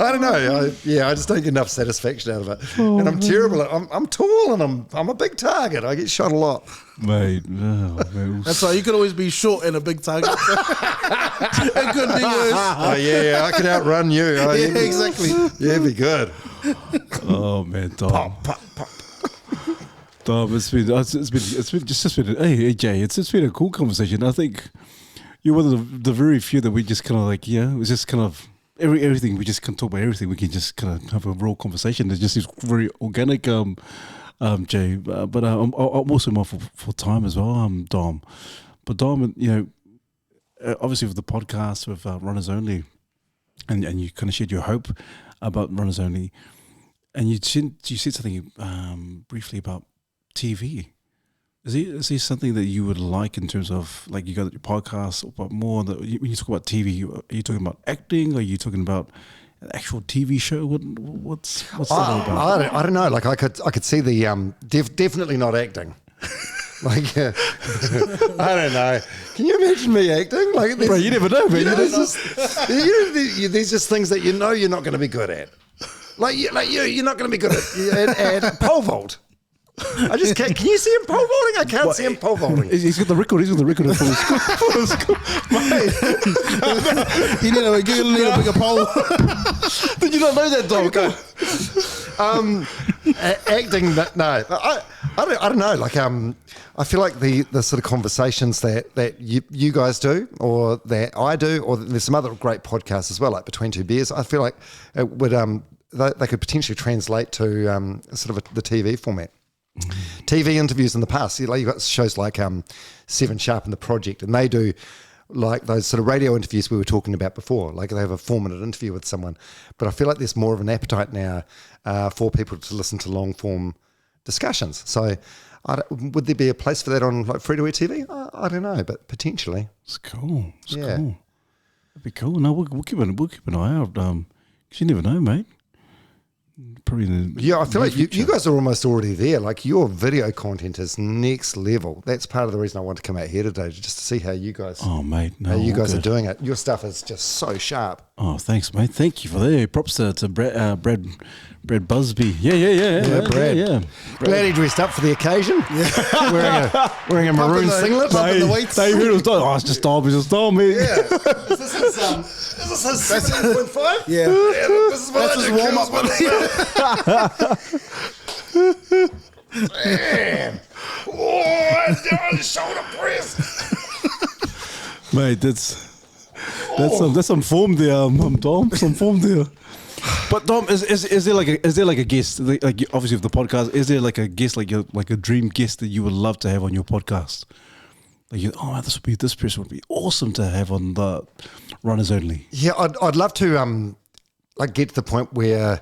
I don't know. I just don't get enough satisfaction out of it. And I'm terrible. I'm tall and I'm a big target. I get shot a lot. Mate, man. That's why you could always be short and a big target. It could be worse. Oh, yeah, I could outrun you. Oh, Yeah, exactly. Yeah, it'd be good. Oh man, Dom. Pop. Dom, it's been hey Jay, it's been a cool conversation. I think you're one of the very few that we just kind of like, yeah, it was just kind of everything. We just can talk about everything. We can just kind of have a raw conversation. It just is very organic, Jay. But I'm also mindful for time as well, Dom. But Dom, obviously with the podcast with Runners Only, and you kind of shared your hope about Runners Only, and you said something briefly about TV. Is there something that you would like in terms of, like, you got your podcast, but more that when you talk about TV, are you talking about acting? Or are you talking about an actual TV show? What's that all about? I don't know. Like, I could see the definitely not acting. Like, I don't know. Can you imagine me acting? Like, Bro, you never know, man. There's just things that you're not going to be good at. You're not going to be good at pole vault. I just can't. Can you see him pole vaulting? I can't see him pole vaulting. He's got the record. He's got the record for his school. You need a bigger pole. Did you not know that, Dom? Acting, no. I don't know. Like, I feel like the sort of conversations that you guys do, or that I do, or there's some other great podcasts as well, like Between Two Beers. I feel like it would they could potentially translate to sort of the TV format. TV interviews in the past, you've got shows like 7 Sharp and The Project, and they do like those sort of radio interviews we were talking about before. Like, they have a 4-minute interview with someone, but I feel like there's more of an appetite now for people to listen to long form discussions. So, would there be a place for that on like free to air TV? I don't know, but potentially. It's cool. It's Yeah. cool. That'd be cool. No, we'll keep an eye out. 'Cause you never know, mate. Probably I feel like you guys are almost already there. Like, your video content is next level. That's part of the reason I want to come out here today, just to see how you guys, mate, no, how you guys good. are doing it. Your stuff is just so sharp. Oh, thanks, mate. Thank you for that. Props to Brad Busby. Yeah, Brad. Yeah. Glad he dressed up for the occasion. Yeah. wearing a maroon singlet. Pumping the weights. They heard it was Dom. Oh, it's just Dom. It's just Dom, man. Yeah. Is this his 7.5? Yeah. This is what That's I his do, warm up. Man. Oh, shoulder press. Mate, that's some form there, Dom. Some form there. But Dom, is there like a guest, like obviously with the podcast, is there like a guest, like a dream guest that you would love to have on your podcast? Like, this person would be awesome to have on the Runners Only. Yeah, I'd love to like get to the point where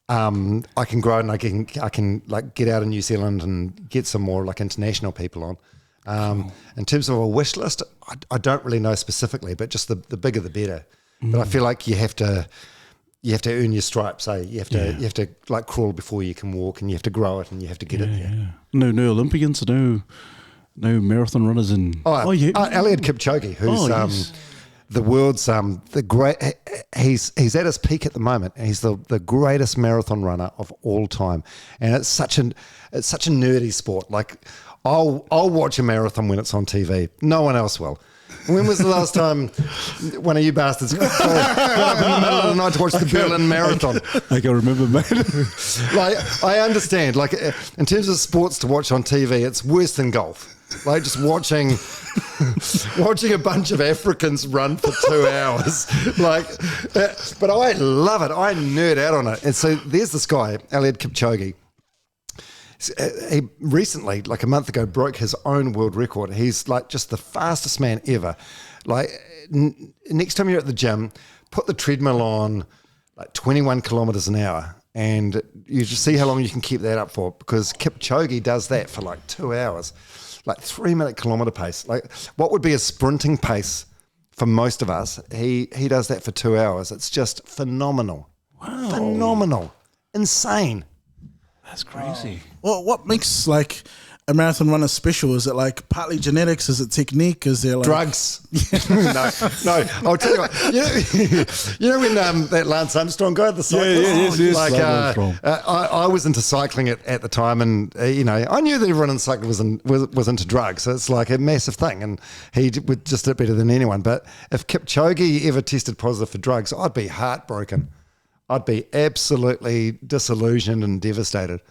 I can grow and I can like get out of New Zealand and get some more like international people on. In terms of a wish list, I don't really know specifically, but just the bigger the better. But I feel like you have to earn your stripes. You have to like crawl before you can walk, and you have to grow it, and you have to get it there. Yeah. No Olympians, no marathon runners in. Eliud Kipchoge, who's yes. the world's the great. He's at his peak at the moment. He's the greatest marathon runner of all time, and it's such a nerdy sport. Like, I'll watch a marathon when it's on TV. No one else will. When was the last time one of you bastards got up in the middle of the night to watch the Berlin Marathon? I can remember, mate. Like, I understand. Like, in terms of sports to watch on TV, it's worse than golf. Like, just watching a bunch of Africans run for 2 hours. Like, but I love it. I nerd out on it. And so there's this guy, Eliud Kipchoge. He recently, like a month ago, broke his own world record. He's like just the fastest man ever. Like, next time you're at the gym, put the treadmill on like 21 kilometers an hour, and you just see how long you can keep that up for, because Kipchoge does that for like 2 hours, like 3-minute kilometer pace. Like, what would be a sprinting pace for most of us, he does that for 2 hours. It's just phenomenal. Wow. Phenomenal. Insane. That's crazy. Well, what makes like a marathon runner special? Is it like partly genetics? Is it technique? Is there like drugs? no. I'll tell you what. You know when that Lance Armstrong guy, the cyclist? Yes. Like, Lance Armstrong. I was into cycling at the time, and I knew that everyone in cycling was into drugs. So it's like a massive thing, and he would just did it better than anyone. But if Kipchoge ever tested positive for drugs, I'd be heartbroken. I'd be absolutely disillusioned and devastated.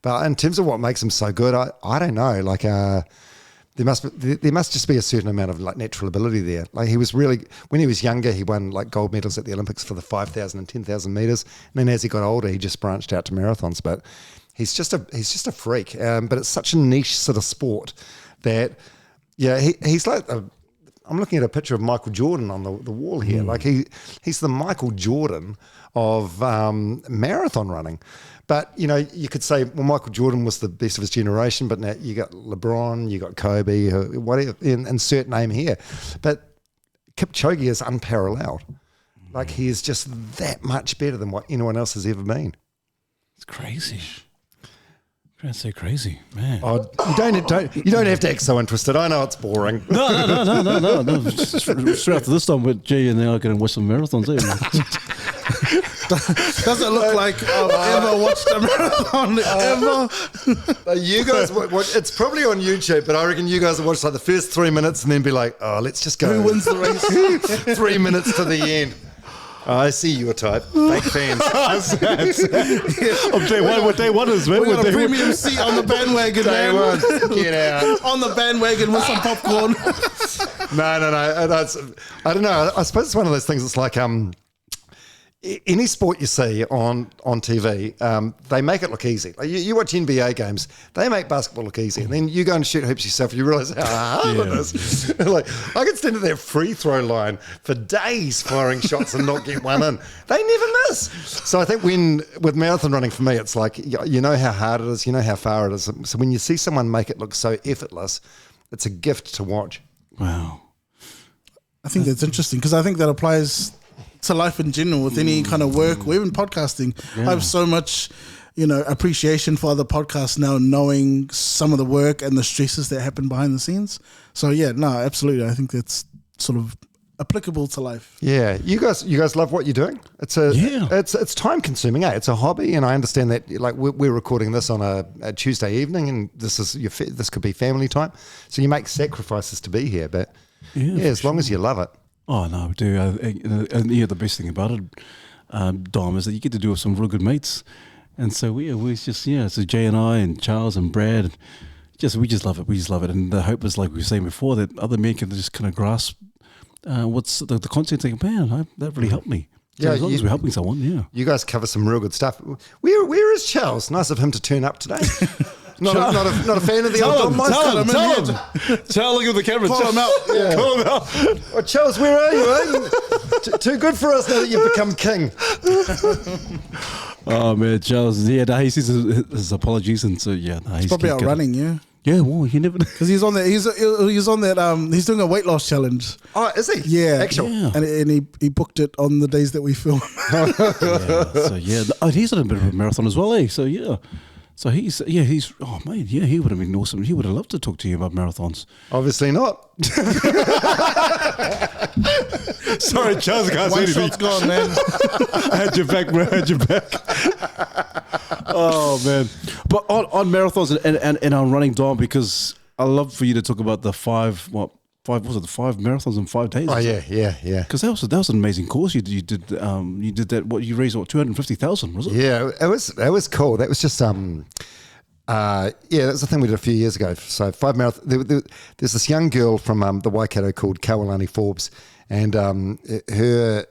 But in terms of what makes him so good, I don't know. Like there must just be a certain amount of like natural ability there. Like he was really, when he was younger, he won like gold medals at the Olympics for the 5,000 and 10,000 meters. And then as he got older, he just branched out to marathons. But he's just a freak. But it's such a niche sort of sport that he's like I'm looking at a picture of Michael Jordan on the wall here. Like he's the Michael Jordan of marathon running. But, you could say, well, Michael Jordan was the best of his generation, but now you got LeBron, you got Kobe, whatever, insert name here. But Kipchoge is unparalleled. Like he is just that much better than what anyone else has ever been. It's crazy. That's so crazy, man. Oh, you don't have to act so interested. I know it's boring. No. Straight after this time with G, and then I can watch some marathons. Doesn't look like I've ever watched a marathon ever. You guys, it's probably on YouTube, but I reckon you guys will watch like the first 3 minutes and then be like, oh, let's just go. Who wins the race? 3 minutes to the end. Oh, I see your type. Fake fans. What day one is, man? We got a premium seat on the bandwagon, Day man. one. Get out. On the bandwagon with some popcorn. No. I don't know. I suppose it's one of those things. It's like any sport you see on TV, they make it look easy. Like you watch NBA games, they make basketball look easy, and then you go and shoot hoops yourself, and you realise how hard it is. Like I could stand at that free throw line for days firing shots and not get one in. They never miss. So I think with marathon running for me, it's like you know how hard it is, you know how far it is. So when you see someone make it look so effortless, it's a gift to watch. Wow. I think that's interesting because I think that applies to life in general with any kind of work or even podcasting. I have so much, appreciation for other podcasts now, knowing some of the work and the stresses that happen behind the scenes. So absolutely. I think that's sort of applicable to life. Yeah, you guys love what you're doing. It's time consuming. It's a hobby, and I understand that. Like we're recording this on a Tuesday evening, and this could be family time. So you make sacrifices to be here, but as long as you love it. Oh no, we do. And the best thing about it, Dom, is that you get to do it with some real good mates. And so we just so Jay and I and Charles and Brad, we just love it. We just love it. And the hope is, like we were saying before, that other men can just kind of grasp what's the content. Thinking, man, that really helped me. So as long as we're helping someone, you guys cover some real good stuff. Where is Charles? Nice of him to turn up today. Not a fan of the old Dom. Tell him. Charles, look at the camera. Call him out. Yeah. Call him out. Oh, Charles, where are you? Too good for us now that you've become king. Oh man, Charles. He says his apologies, and so he's Probably out running. Yeah, well, he never because he's on that. He's on that. He's doing a weight loss challenge. Oh, is he? Yeah, actual. Yeah. And he booked it on the days that we film. He's on a bit of a marathon as well, eh? So yeah. So he's oh man, he would have been awesome. He would have loved to talk to you about marathons. Obviously not. Sorry, Charles, can't say One anything. shot's gone, man. I had your back, bro. I had your back. Oh man, but on marathons and on running, Dom, because I love for you to talk about the five marathons in 5 days? Oh yeah. Because that was an amazing course you did. You did that. What you raised? 250,000 was it? Yeah, it was cool. That was just that was the thing we did a few years ago. So 5 marathons. There's this young girl from the Waikato called Kawalani Forbes, and her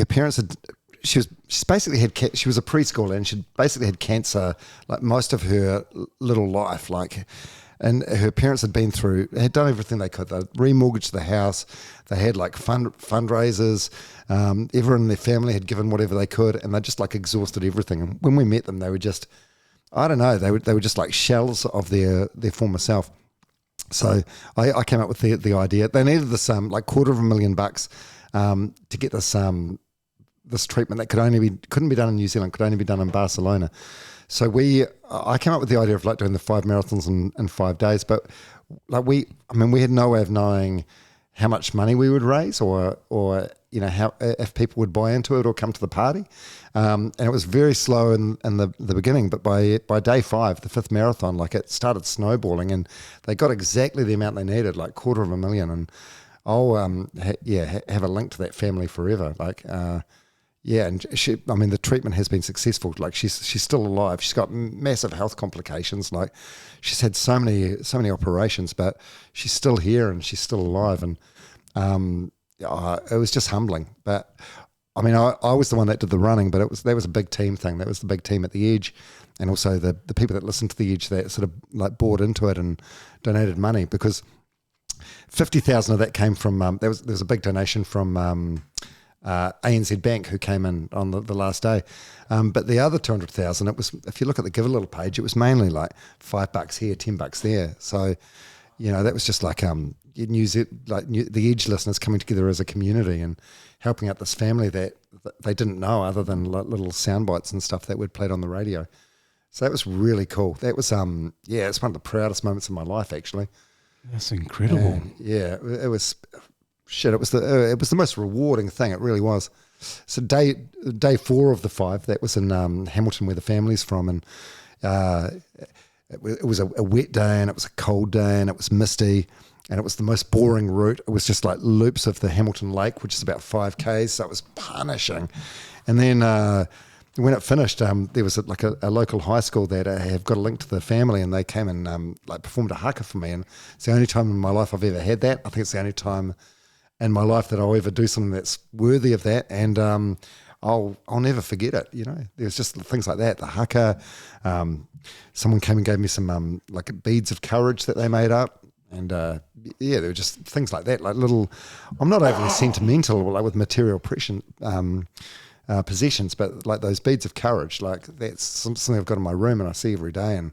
parents had. She was a preschooler, and she basically had cancer like most of her little life, and her parents had done everything they could. They remortgaged the house. They had like fundraisers. Everyone in their family had given whatever they could, and they just like exhausted everything. And when we met them, they were just, I don't know, they were just like shells of their former self. So I came up with the idea. They needed this like $250,000 to get this treatment that couldn't be done in New Zealand, could only be done in Barcelona. So I came up with the idea of like doing the 5 marathons in 5 days, but like we had no way of knowing how much money we would raise or how if people would buy into it or come to the party. And it was very slow in the beginning, but by day 5, the 5th marathon, like it started snowballing, and they got exactly the amount they needed, like $250,000. And I'll have a link to that family forever. Like and the treatment has been successful. Like she's still alive. She's got massive health complications. Like she's had so many operations, but she's still here and she's still alive. And it was just humbling. But I mean, I was the one that did the running, but that was a big team thing. That was the big team at the Edge, and also the people that listened to the Edge that sort of like bought into it and donated money, because 50,000 of that came from there was a big donation from ANZ Bank, who came in on the last day, but the other 200,000, it was, if you look at the Give a Little page, it was mainly like $5 here, $10 there. So that was just like the Edge listeners coming together as a community and helping out this family that they didn't know, other than like little sound bites and stuff that we'd played on the radio. So that was really cool. That was it's one of the proudest moments of my life, actually. That's incredible. And it was shit. It was the most rewarding thing. It really was. So day 4 of the 5, that was in Hamilton, where the family's from, and it was a wet day, and it was a cold day, and it was misty, and it was the most boring route. It was just like loops of the Hamilton Lake, which is about 5 k's, so it was punishing. And then when it finished, there was a local high school that have got a link to the family, and they came and performed a haka for me, and it's the only time in my life I've ever had that. I think it's the only time in my life that I'll ever do something that's worthy of that, and I'll never forget it. There's just things like that. The haka, someone came and gave me some like beads of courage that they made up, and there were just things like that, like little. I'm not overly sentimental, like with material possessions, but like those beads of courage, like that's something I've got in my room and I see every day, and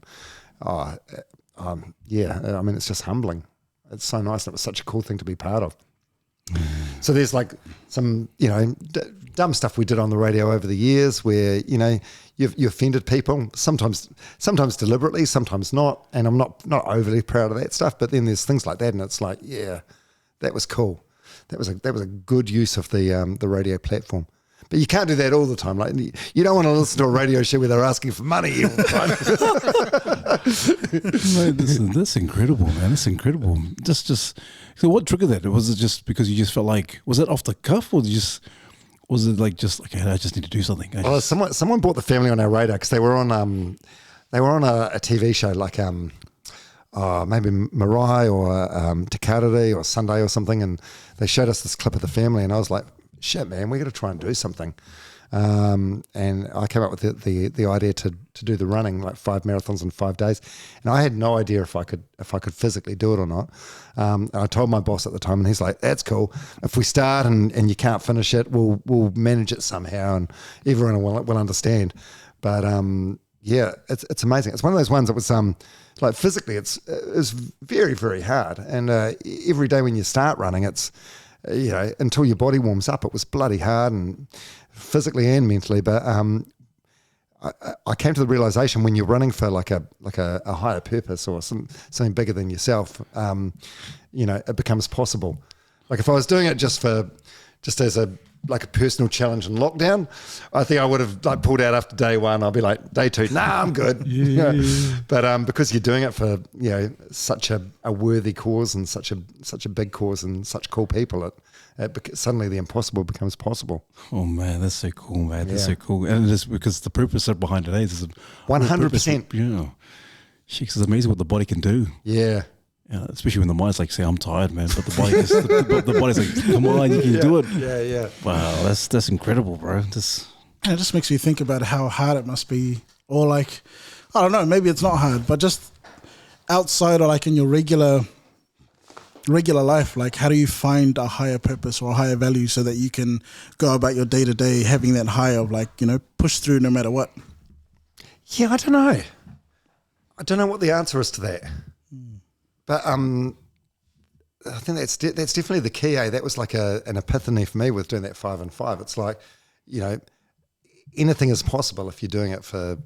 it's just humbling. It's so nice, and it was such a cool thing to be part of. So there's like some dumb stuff we did on the radio over the years where you offended people, sometimes deliberately, sometimes not, and I'm not overly proud of that stuff, but then there's things like that, and it's like, that was cool. That was a good use of the radio platform. But you can't do that all the time. Like, you don't want to listen to a radio show where they're asking for money all the time. Mate, that's incredible, man. That's incredible. Just so what triggered that? Was it just because you just felt like, was it off the cuff, or was it like just like, hey, I just need to do something? Well, someone brought the family on our radar because they were on a TV show like maybe Marae or Te Karere or Sunday or something, and they showed us this clip of the family, and I was like, shit, man, we got to try and do something. And I came up with the idea to do the running, like 5 marathons in 5 days. And I had no idea if I could physically do it or not. And I told my boss at the time, and he's like, that's cool. If we start and you can't finish it, we'll manage it somehow, and everyone will understand. But it's amazing. It's one of those ones that was like physically it's very, very hard. And every day when you start running, it's until your body warms up, it was bloody hard, and physically and mentally. But I came to the realization, when you're running for like a higher purpose or something bigger than yourself, it becomes possible. Like if I was doing it just as a personal challenge in lockdown, I think I would have like pulled out after day 1. I'll be like, day 2, nah, I'm good. Yeah. But because you're doing it for such a worthy cause and such a big cause and such cool people, suddenly the impossible becomes possible. Oh man, that's so cool, man. That's so cool, and it's because the purpose behind it is 100%. Yeah, it's amazing what the body can do. Yeah. Yeah, especially when the mind's like, say, I'm tired, man, but the body the body's like, come on, you can do it. Yeah. Wow, that's incredible, bro. It just makes me think about how hard it must be, or like, I don't know, maybe it's not hard, but just outside or like in your regular life, like how do you find a higher purpose or a higher value so that you can go about your day to day having that high of like, push through no matter what? Yeah, I don't know. I don't know what the answer is to that. But I think that's definitely the key. That was like an epiphany for me with doing that 5 and 5. It's like, anything is possible if you're doing it for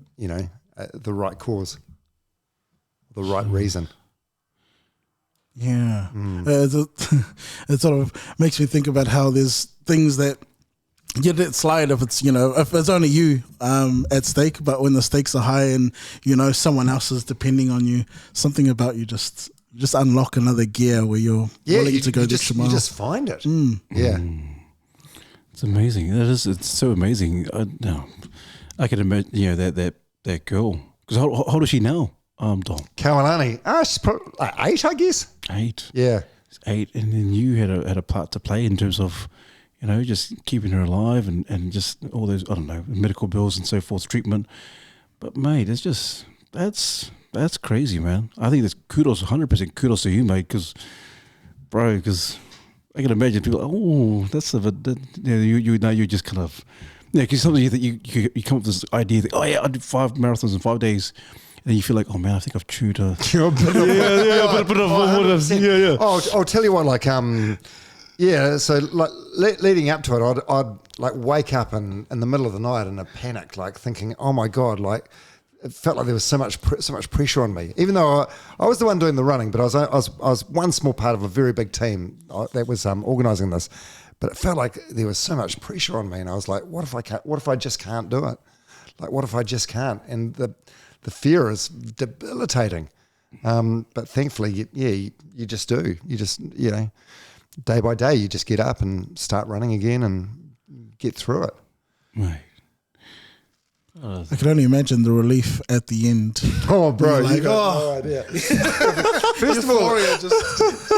the right cause, the right reason. Yeah. It sort of makes me think about how there's things that you let slide if it's, if it's only you at stake, but when the stakes are high and, someone else is depending on you, something about you just unlock another gear where you're willing to go the extra mile. You just find it. Yeah. It's amazing. It's so amazing. I can imagine, that girl. Because how old is she now, Dom? Kaolani. She's probably like 8, I guess. 8. Yeah. 8, and then you had a part to play in terms of, just keeping her alive and just all those, I don't know, medical bills and so forth, treatment. But mate, it's just that's crazy, man. I think that's 100% kudos to you, mate, because I can imagine people. Oh, that's you just kind of because sometimes you come up with this idea that I did 5 marathons in 5 days. And you feel like, oh man, I think I've chewed a bit of yeah. I'll tell you what, so like leading up to it, I'd like wake up in the middle of the night in a panic, like thinking, oh my God, like it felt like there was so much pressure on me. Even though I was the one doing the running, but I was one small part of a very big team that was organising this. But it felt like there was so much pressure on me, and I was like, what if I just can't do it? Like, what if I just can't? And the fear is debilitating. But thankfully, you just do. You just, day by day, you just get up and start running again and get through it. Right. I can only imagine the relief at the end. Oh, bro, you got no idea. First of all,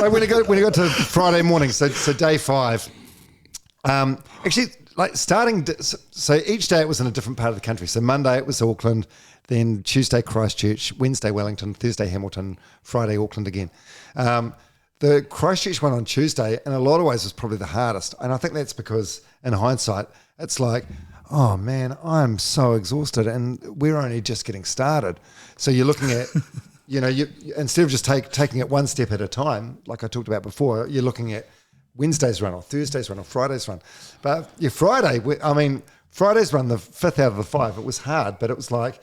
like when I got to Friday morning, so day 5, actually, like starting, so each day it was in a different part of the country. So Monday it was Auckland, then Tuesday Christchurch, Wednesday Wellington, Thursday Hamilton, Friday Auckland again. The Christchurch one on Tuesday, in a lot of ways, was probably the hardest. And I think that's because, in hindsight, it's like, oh man, I'm so exhausted and we're only just getting started. So you're looking at, you instead of just taking it one step at a time, like I talked about before, you're looking at Wednesday's run or Thursday's run or Friday's run. But Friday's run, the 5th out of the 5, it was hard, but it was like,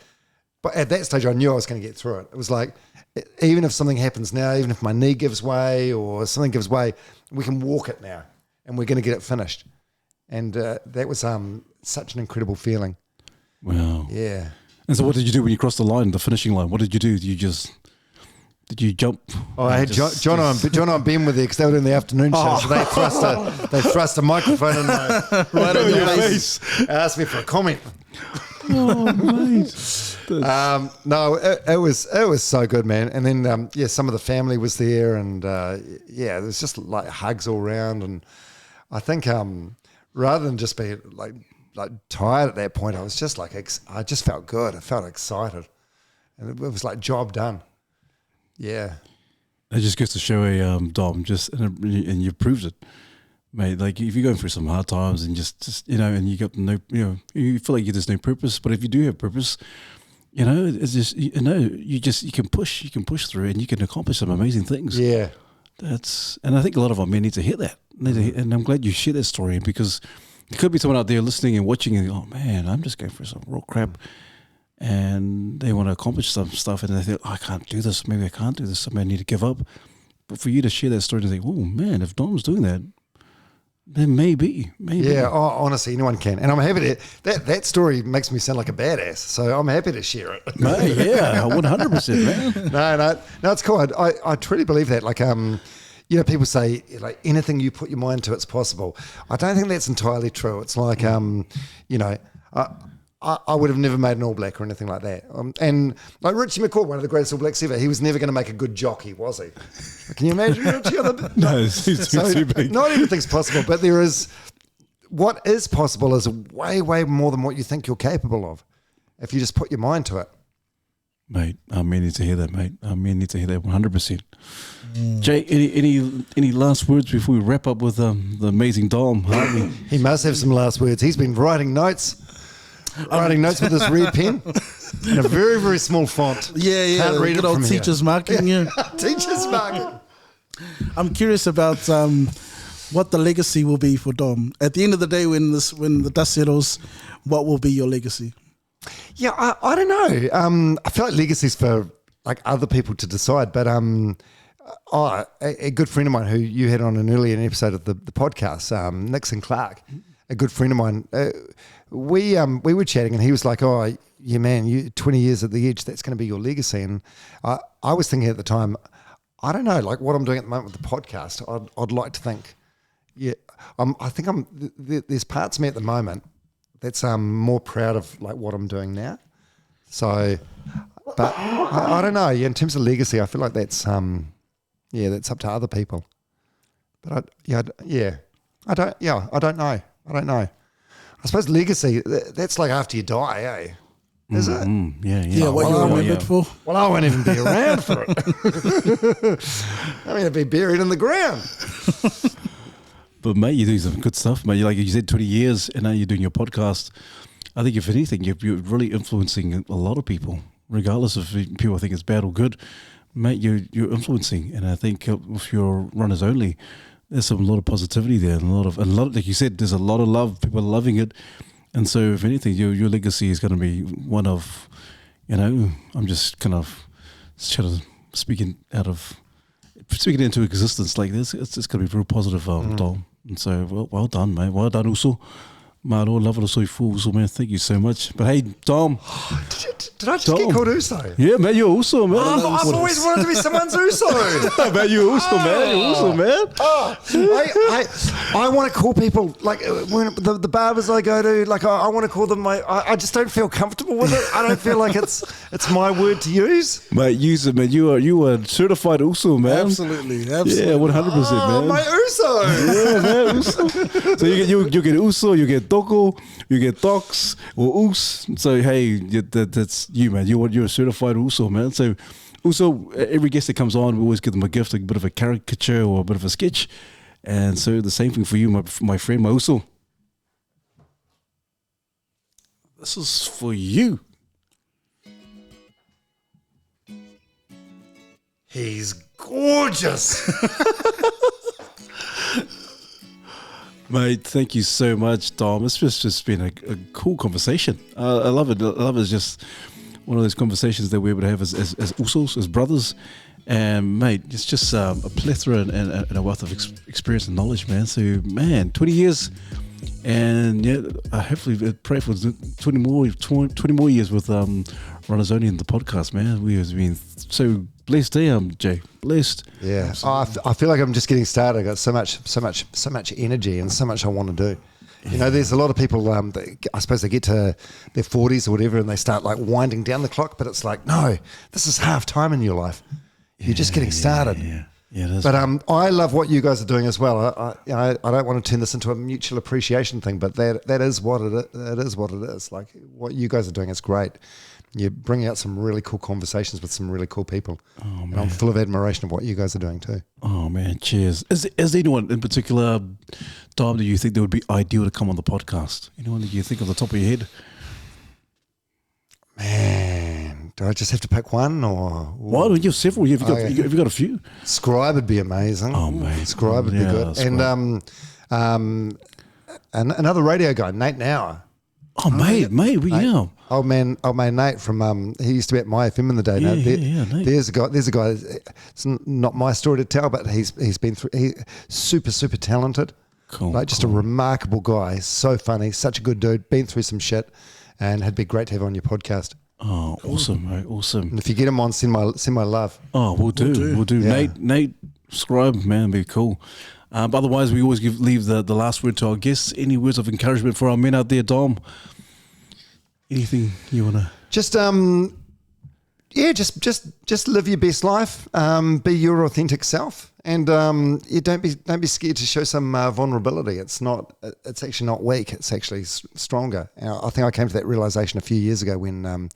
but at that stage I knew I was going to get through it. It was like, even if something happens now, even if my knee gives way or something gives way, we can walk it now and we're going to get it finished. And that was such an incredible feeling. Wow. Yeah. And so what did you do when you crossed the finishing line? What did you do? Did you jump? Oh, I had John and Ben were there because they were doing the afternoon show. So they thrust a microphone in right on your face. Asked me for a comment. Oh, mate. No, it was so good, man. And then some of the family was there, and it was just like hugs all around. And I think rather than just be like tired at that point, I was just like I just felt good. I felt excited, and it was like job done. Yeah. It just goes to show Dom, and you proved it, mate. Like if you're going through some hard times and just and you got you feel like there's no purpose, but if you do have purpose, it's just you can push through and you can accomplish some amazing things. Yeah. And I think a lot of our men need to hear that. And I'm glad you share that story, because there could be someone out there listening and watching and oh man, I'm just going through some raw crap. And they want to accomplish some stuff, and they think, oh, I can't do this. Maybe I can't do this. I need to give up. But for you to share that story and think, oh man, if Dom's doing that, then maybe. Yeah, honestly, anyone can. And I'm happy to, that story makes me sound like a badass. So I'm happy to share it. No, yeah, 100%, man. No, it's cool. I truly believe that. Like, people say like anything you put your mind to, it's possible. I don't think that's entirely true. It's like, I would have never made an All Black or anything like that. And like Richie McCaw, one of the greatest All Blacks ever, he was never going to make a good jockey, was he? Can you imagine Richie? No, he's too big. Not everything's possible, but there is, what is possible is way, way more than what you think you're capable of if you just put your mind to it. Mate, I need to hear that, mate. I need to hear that 100%. Jay, any last words before we wrap up with the amazing Dom, Harvey? He must have some last words. He's been writing notes with his red pen in a very, very small font. Yeah. Can't read good it old from teacher's here. marking. Yeah. Teacher's marking. I'm curious about what the legacy will be for Dom. At the end of the day, when the dust settles, what will be your legacy? Yeah, I don't know. I feel like legacy's for like other people to decide, but a good friend of mine who you had on an earlier episode of the podcast, Nixon Clark, a good friend of mine, we were chatting and he was like, oh, yeah, man, you 20 years at the edge, that's going to be your legacy. And I was thinking at the time, I don't know, like what I'm doing at the moment with the podcast, I'd like to think, yeah, I think there's parts of me at the moment that's more proud of like what I'm doing now. So, but I don't know. Yeah, in terms of legacy, I feel like that's that's up to other people. But I don't know. I suppose legacy, that's like after you die, eh? Is it? Yeah, what you're remembered for. Well, I won't even be around for it. I mean, I'd be buried in the ground. But mate, you're doing some good stuff, mate. Like you said, 20 years, and now you're doing your podcast. I think if anything, you're really influencing a lot of people, regardless of if people think it's bad or good. Mate, you're influencing, and I think if you're runners only, there's a lot of positivity there, and a lot of like you said, there's a lot of love. People are loving it, and so if anything, your legacy is going to be one of, I'm just kind of speaking into existence like this. It's going to be very positive, Dom. And so, well done, mate. Well done, also. Maro, love it, so full, so man. Thank you so much. But hey, Dom. Did I just get called Uso? Yeah, man, you're Uso, man. I've always wanted to be someone's Uso. Man, you're Uso, man. You're Uso, man. I want to call people, like when the barbers I go to, like I want to call them I just don't feel comfortable with it. I don't feel like it's my word to use. Mate, use it, man. You are certified Uso, man. Absolutely. Yeah, 100%, man. My Uso. Yeah, man, Uso. So you get Uso, you get Doko, you get Docs or Us. So hey, that's you, man. You're a certified Uso, man. So also every guest that comes on, we always give them a gift, a bit of a caricature or a bit of a sketch. And so the same thing for you, my friend, my Uso. This is for you. He's gorgeous. Mate, thank you so much, Dom. It's just been a cool conversation. I love it. I love it. It's just one of those conversations that we're able to have as Usos, as brothers. And, mate, it's just a plethora and a wealth of experience and knowledge, man. So, man, 20 years. And, yeah, hopefully pray for 20 more years with Runners Only in the podcast, man. We have been so blessed, Jay. Blessed. Yeah. I feel like I'm just getting started. I got so much energy and so much I want to do. You know, there's a lot of people, I suppose they get to their 40s or whatever and they start like winding down the clock, but it's like, no, this is half time in your life. You're just getting started. Yeah, but I love what you guys are doing as well. I don't want to turn this into a mutual appreciation thing, but that is what it is. What it is. Like what you guys are doing is great. You're bringing out some really cool conversations with some really cool people. Oh, man. And I'm full of admiration of what you guys are doing too. Oh, man, cheers. Is there anyone in particular, Dom, that you think that would be ideal to come on the podcast? Anyone that you think off the top of your head? Man, do I just have to pick one or? Why don't you have several? Have you got a few? Scribe would be amazing. Oh, man. Scribe would be good. Scribe. And another radio guy, Nate Nauer. Oh, mate, we know. Old man Nate from he used to be at my FM in the day. Nate. There's a guy. It's not my story to tell, but he's been through. Super talented. Cool. Like just a remarkable guy. So funny. Such a good dude. Been through some shit, and it'd be great to have on your podcast. Oh, awesome, mate. Awesome. And if you get him on, send my love. Oh, we'll do. Yeah. Nate, Scribe, man, be cool. But otherwise, we always leave the last word to our guests. Any words of encouragement for our men out there, Dom? Anything you want to? Just just live your best life. Be your authentic self, and don't be scared to show some vulnerability. It's actually not weak. It's actually stronger. I think I came to that realization a few years ago when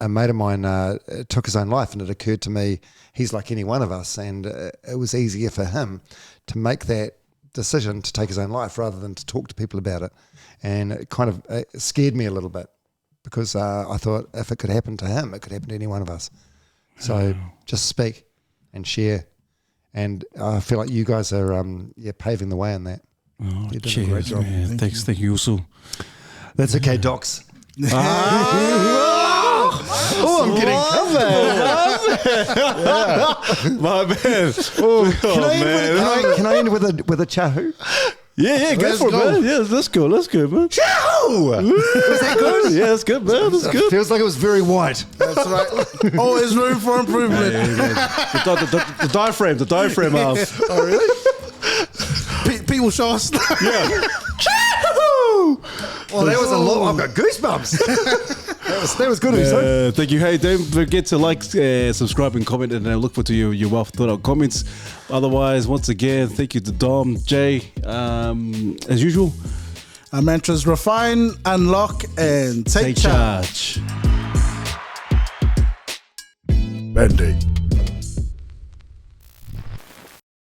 a mate of mine took his own life, and it occurred to me he's like any one of us, and it was easier for him to make that decision to take his own life rather than to talk to people about it, and it kind of scared me a little bit. Because I thought if it could happen to him, it could happen to any one of us. So just speak and share. And I feel like you guys are paving the way in that. Oh, you're doing cheers, a great job. Man. Thank you also. That's okay, Docs. Oh, I'm getting covered. My man. Can I end with a chahu? Yeah, go Let's for go. it, man. Yeah, let's go, man. Chahu! Was that good? Yeah, that's good, man. That's good. Feels like it was very white. That's right. Always room for improvement. The diaphragm. Oh, really? People show us. Well, that was a lot. I've got goosebumps. that was good. Uso. Thank you. Hey, don't forget to like, subscribe, and comment, and look forward to your well thought out comments. Otherwise, once again, thank you to Dom, Jay, as usual. Our mantras: refine, unlock, and take charge. Mandate.